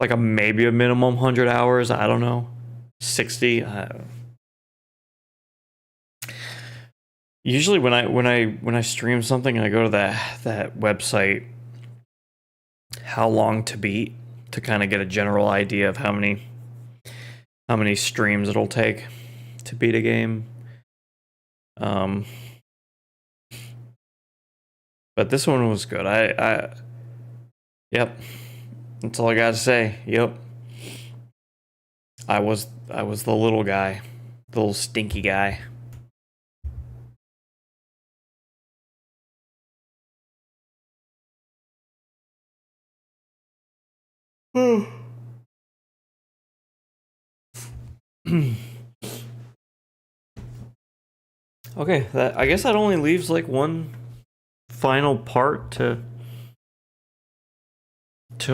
Like maybe a minimum 100 hours. I don't know. 60. Usually when I stream something and I go to that website, how long to beat, to kind of get a general idea of how many streams it'll take to beat a game. But this one was good. Yep. That's all I gotta say. Yep. I was the little guy, the little stinky guy. Okay, I guess that only leaves like one final part to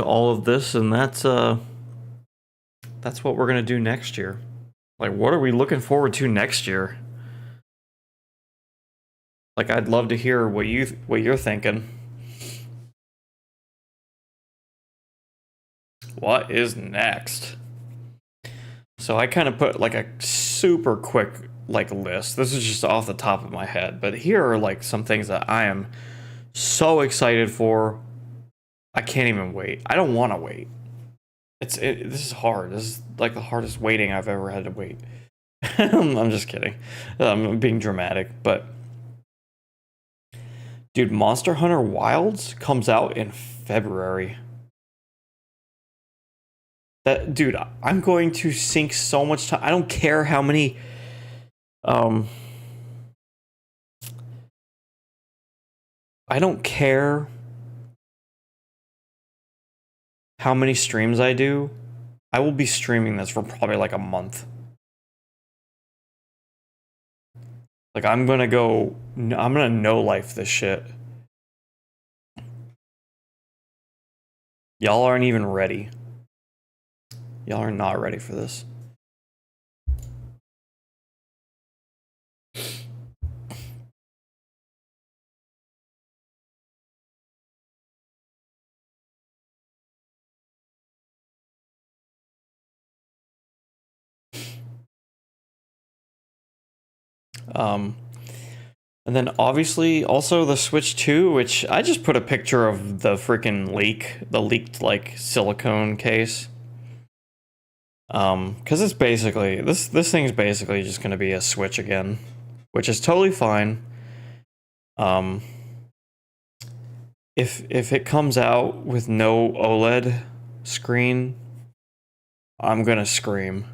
all of this, and that's what we're gonna do next year. Like, what are we looking forward to next year? Like, I'd love to hear what you're thinking. What is next? So I kind of put like a super quick like list. This is just off the top of my head, but here are like some things that I am so excited for. I can't even wait. I don't want to wait. This is hard. This is like the hardest waiting I've ever had to wait. I'm just kidding. I'm being dramatic, but dude, Monster Hunter Wilds comes out in February. That dude, I'm going to sink so much time. I don't care how many I don't care how many streams I do. I will be streaming this for probably like a month. Like, I'm gonna no life this shit. Y'all aren't even ready. Y'all are not ready for this. And then obviously also the Switch 2, which I just put a picture of the freaking leaked like silicone case. Because it's basically this thing's basically just gonna be a Switch again, which is totally fine. If it comes out with no OLED screen, I'm gonna scream.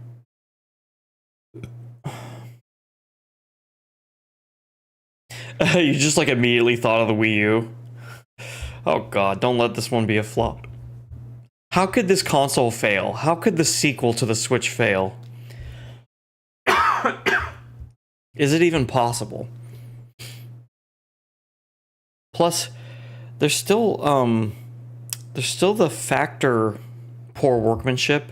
You just like immediately thought of the Wii U. Oh god, don't let this one be a flop. How could this console fail? How could the sequel to the Switch fail? Is it even possible? Plus, there's still the factor poor workmanship.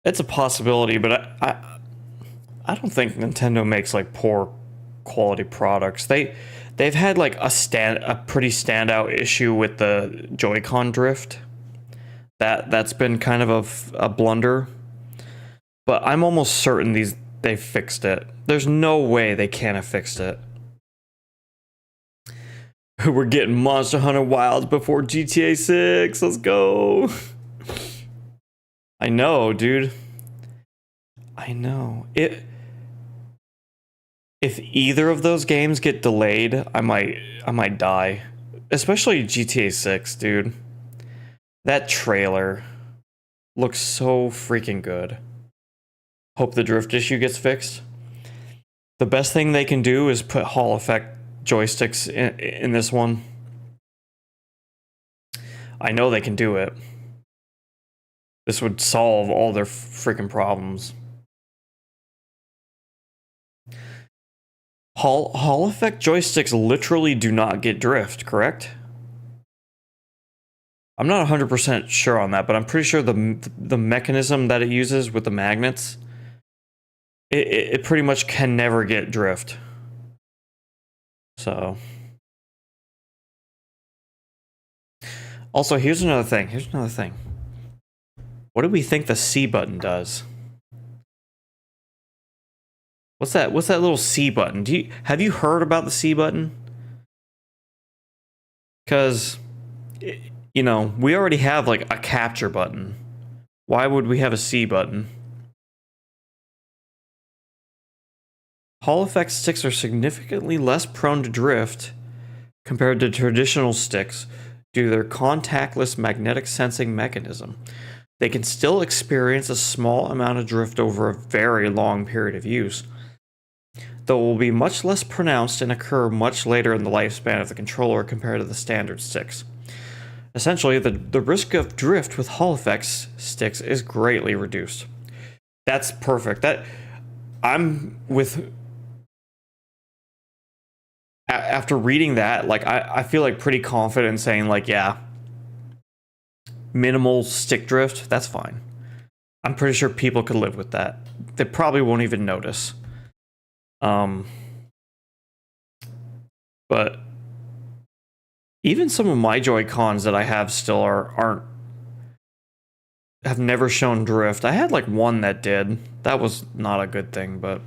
It's a possibility, but I don't think Nintendo makes like poor quality products. They've had like a pretty standout issue with the Joy-Con drift. That's been kind of a blunder. But I'm almost certain they've fixed it. There's no way they can't have fixed it. We're getting Monster Hunter Wilds before GTA 6. Let's go. I know, dude. I know. If either of those games get delayed, I might die. Especially GTA 6, dude. That trailer looks so freaking good. Hope the drift issue gets fixed. The best thing they can do is put Hall effect joysticks in this one. I know they can do it. This would solve all their freaking problems. Hall effect joysticks literally do not get drift, correct? I'm not 100% sure on that, but I'm pretty sure the mechanism that it uses with the magnets, it pretty much can never get drift. So. Also, here's another thing. What do we think the C button does? What's that? What's that little C button? Have you heard about the C button? Because, you know, we already have like a capture button. Why would we have a C button? Hall effect sticks are significantly less prone to drift compared to traditional sticks due to their contactless magnetic sensing mechanism. They can still experience a small amount of drift over a very long period of use, though it will be much less pronounced and occur much later in the lifespan of the controller compared to the standard sticks. Essentially, the risk of drift with Hall effects sticks is greatly reduced. That's perfect. I'm with... After reading that, like, I feel like pretty confident in saying, like, yeah, minimal stick drift, that's fine. I'm pretty sure people could live with that. They probably won't even notice. But even some of my Joy-Cons that I have still have never shown drift. I had like one that did. That was not a good thing, but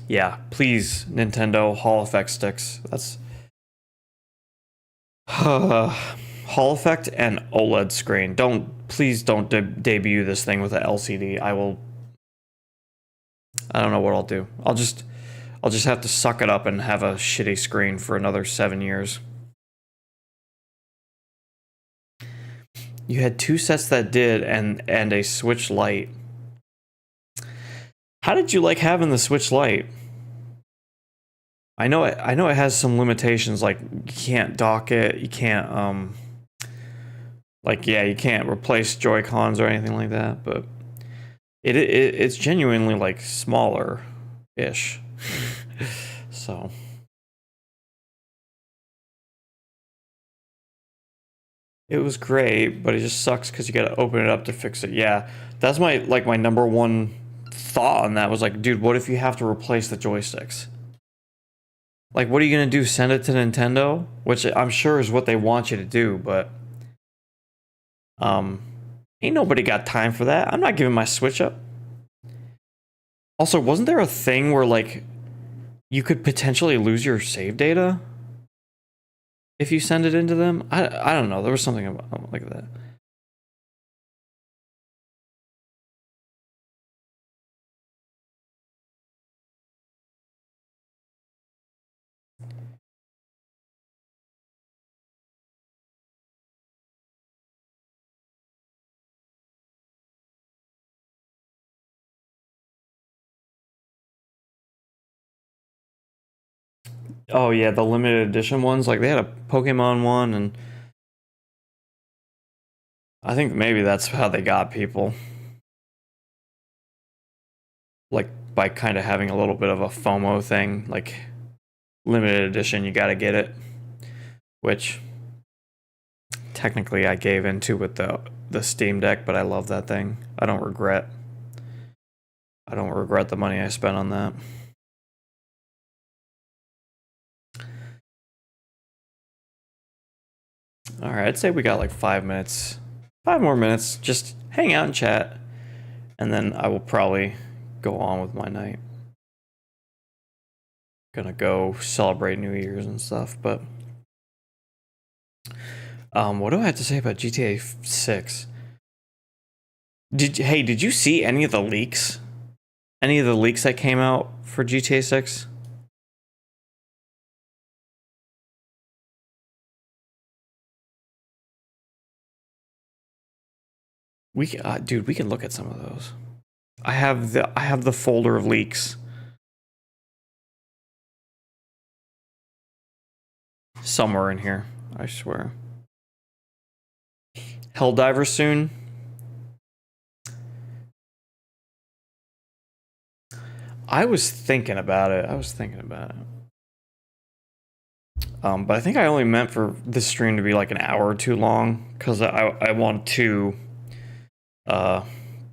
yeah, please, Nintendo, Hall effect sticks. That's Hall effect and OLED screen. Please don't debut this thing with an LCD. I don't know what I'll do. I'll just have to suck it up and have a shitty screen for another 7 years. You had 2 sets that did and a Switch Lite. How did you like having the Switch Lite? I know it has some limitations, like you can't dock it, you can't like, yeah, you can't replace Joy-Cons or anything like that, but it's genuinely like smaller-ish. So it was great, but it just sucks because you gotta open it up to fix it. Yeah, that's my number one thought on that was like, dude, what if you have to replace the joysticks? Like, what are you gonna do? Send it to Nintendo? Which I'm sure is what they want you to do, but ain't nobody got time for that. I'm not giving my Switch up. Also, wasn't there a thing where like you could potentially lose your save data if you send it into them? I don't know. There was something about like that. Oh yeah, the limited edition ones. Like they had a Pokemon one, and I think maybe that's how they got people. Like by kind of having a little bit of a FOMO thing, like limited edition, you got to get it. Which technically I gave into with the Steam Deck, but I love that thing. I don't regret the money I spent on that. All right, I'd say we got like 5 minutes. 5 more minutes. Just hang out and chat. And then I will probably go on with my night. Gonna go celebrate New Year's and stuff, but what do I have to say about GTA 6? Did you see any of the leaks? Any of the leaks that came out for GTA 6? Dude, we can look at some of those. I have the folder of leaks. Somewhere in here, I swear. Helldiver soon. I was thinking about it. But I think I only meant for this stream to be like an hour or two long because I want to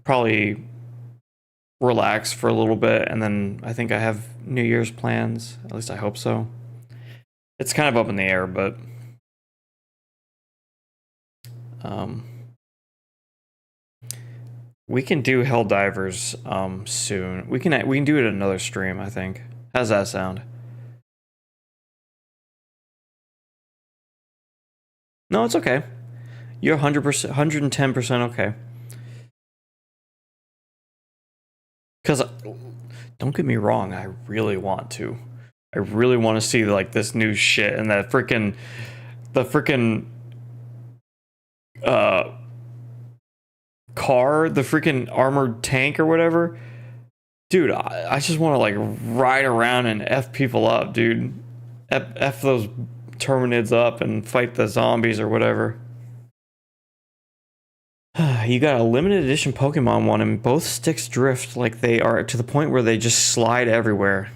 probably relax for a little bit, and then I think I have New Year's plans. At least I hope so. It's kind of up in the air, but We can do Helldivers soon. We can do it in another stream, I think. How's that sound? No, it's okay. You're 100%, 110% okay. Because, don't get me wrong, I really want to. I really want to see like this new shit and the freaking uh car, the freaking armored tank or whatever. Dude, I just want to like ride around and F people up, dude. F those Terminids up and fight the zombies or whatever. You got a limited edition Pokemon one, and both sticks drift like they are to the point where they just slide everywhere.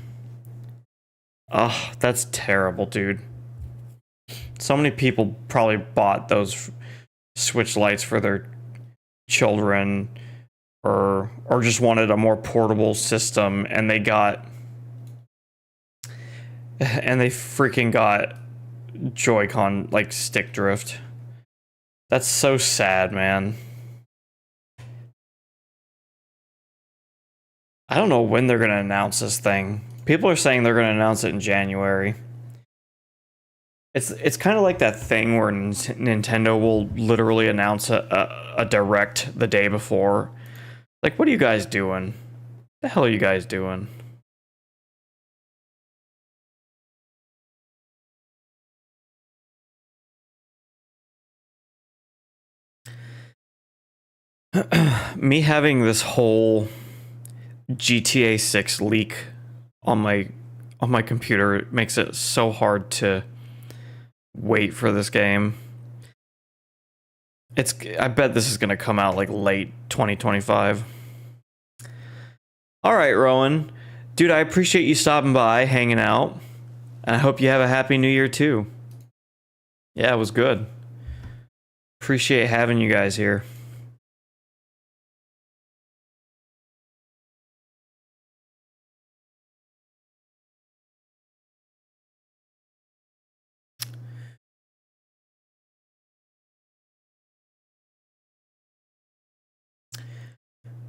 Oh, that's terrible, dude. So many people probably bought those Switch Lights for their children, or just wanted a more portable system, and they freaking got Joy-Con like stick drift. That's so sad, man. I don't know when they're gonna announce this thing. People are saying they're gonna announce it in January. It's kind of like that thing where Nintendo will literally announce a direct the day before. Like, what are you guys doing? What the hell are you guys doing? Me having this whole GTA 6 leak on my computer makes it so hard to wait for this game. I bet this is gonna come out like late 2025. All right, Rowan, dude, I appreciate you stopping by, hanging out, and I hope you have a happy new year too. Yeah, it was good. Appreciate having you guys here.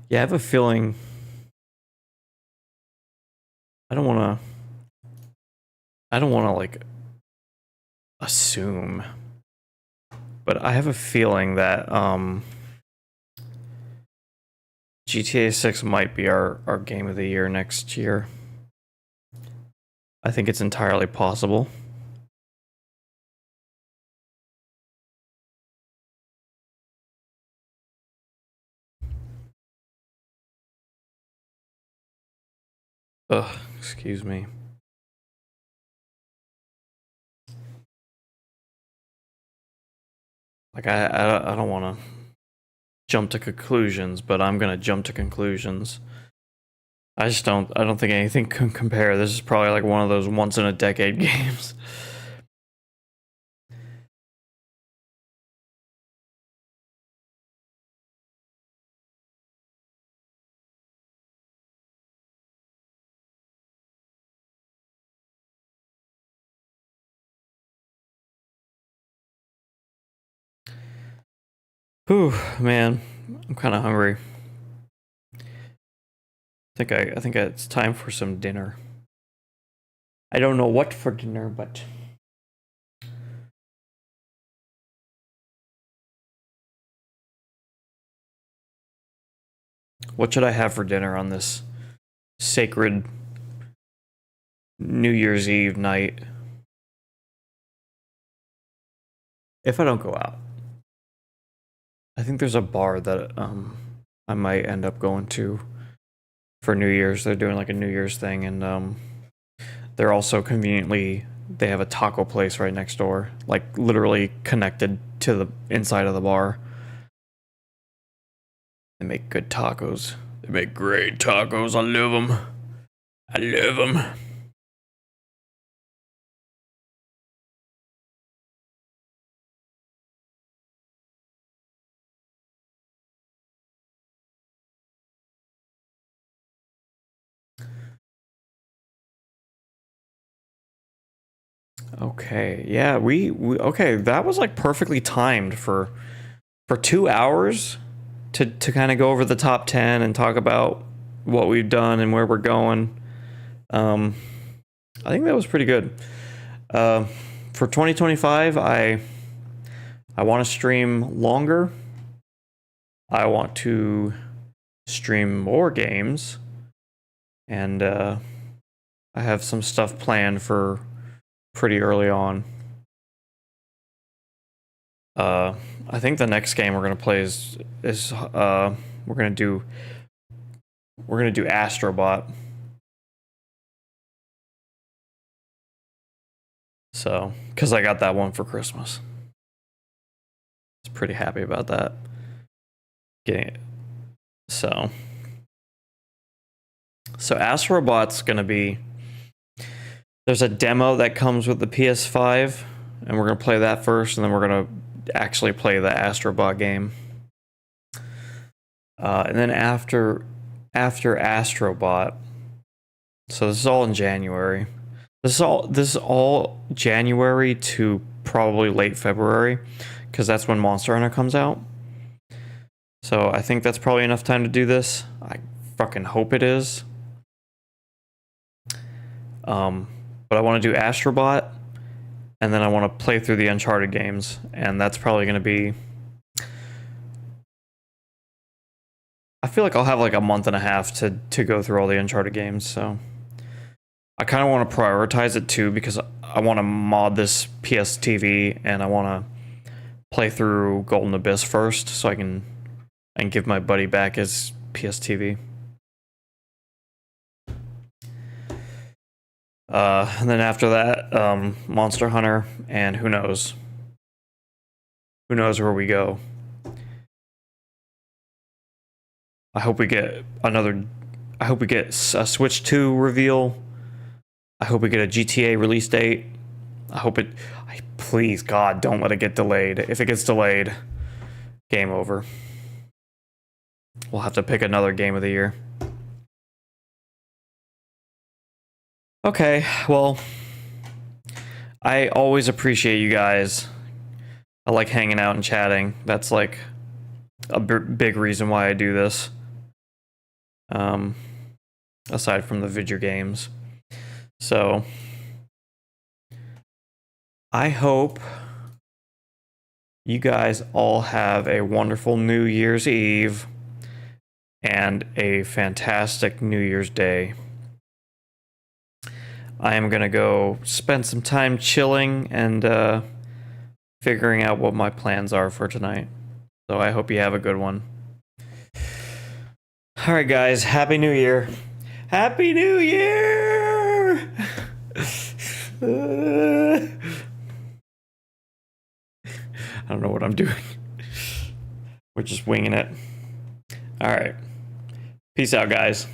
Yeah, I have a feeling I don't want to like assume, but I have a feeling that GTA 6 might be our game of the year next year. I think it's entirely possible. Ugh, excuse me. Like, I don't want to jump to conclusions, but I'm gonna jump to conclusions. I don't think anything can compare. This is probably like one of those once in a decade games. Whew, man, I'm kind of hungry. I think it's time for some dinner. I don't know what for dinner, but what should I have for dinner on this sacred New Year's Eve night? If I don't go out, I think there's a bar that I might end up going to for New Year's. They're doing like a New Year's thing, and they're also conveniently, they have a taco place right next door, like literally connected to the inside of the bar. They make good tacos. They make great tacos. I love them. I love them. Okay, yeah, we okay, that was like perfectly timed for 2 hours to kind of go over the top 10 and talk about what we've done and where we're going. I think that was pretty good. For 2025, I want to stream longer. I want to stream more games, and I have some stuff planned for pretty early on. I think the next game we're gonna play is we're gonna do Astrobot. So, because I got that one for Christmas. I was pretty happy about that. Getting it. So Astrobot's gonna be, there's a demo that comes with the PS5, and we're gonna play that first, and then we're gonna actually play the Astrobot game. And then after Astrobot, so this is all in January. This is all January to probably late February, because that's when Monster Hunter comes out. So I think that's probably enough time to do this. I fucking hope it is. But I want to do Astrobot, and then I want to play through the Uncharted games, and that's probably going to be, I feel like I'll have like a month and a half to go through all the Uncharted games, so I kind of want to prioritize it too, because I want to mod this PS TV, and I want to play through Golden Abyss first, so I can give my buddy back his PS TV. And then after that, Monster Hunter, and who knows where we go. I hope we get a Switch 2 reveal. I hope we get a GTA release date. Please God, don't let it get delayed. If it gets delayed, game over. We'll have to pick another game of the year. Okay, well, I always appreciate you guys. I like hanging out and chatting. That's like a big reason why I do this. Aside from the video games. So, I hope you guys all have a wonderful New Year's Eve and a fantastic New Year's Day. I am gonna go spend some time chilling and figuring out what my plans are for tonight. So I hope you have a good one. All right, guys. Happy New Year. Happy New Year. I don't know what I'm doing. We're just winging it. All right. Peace out, guys.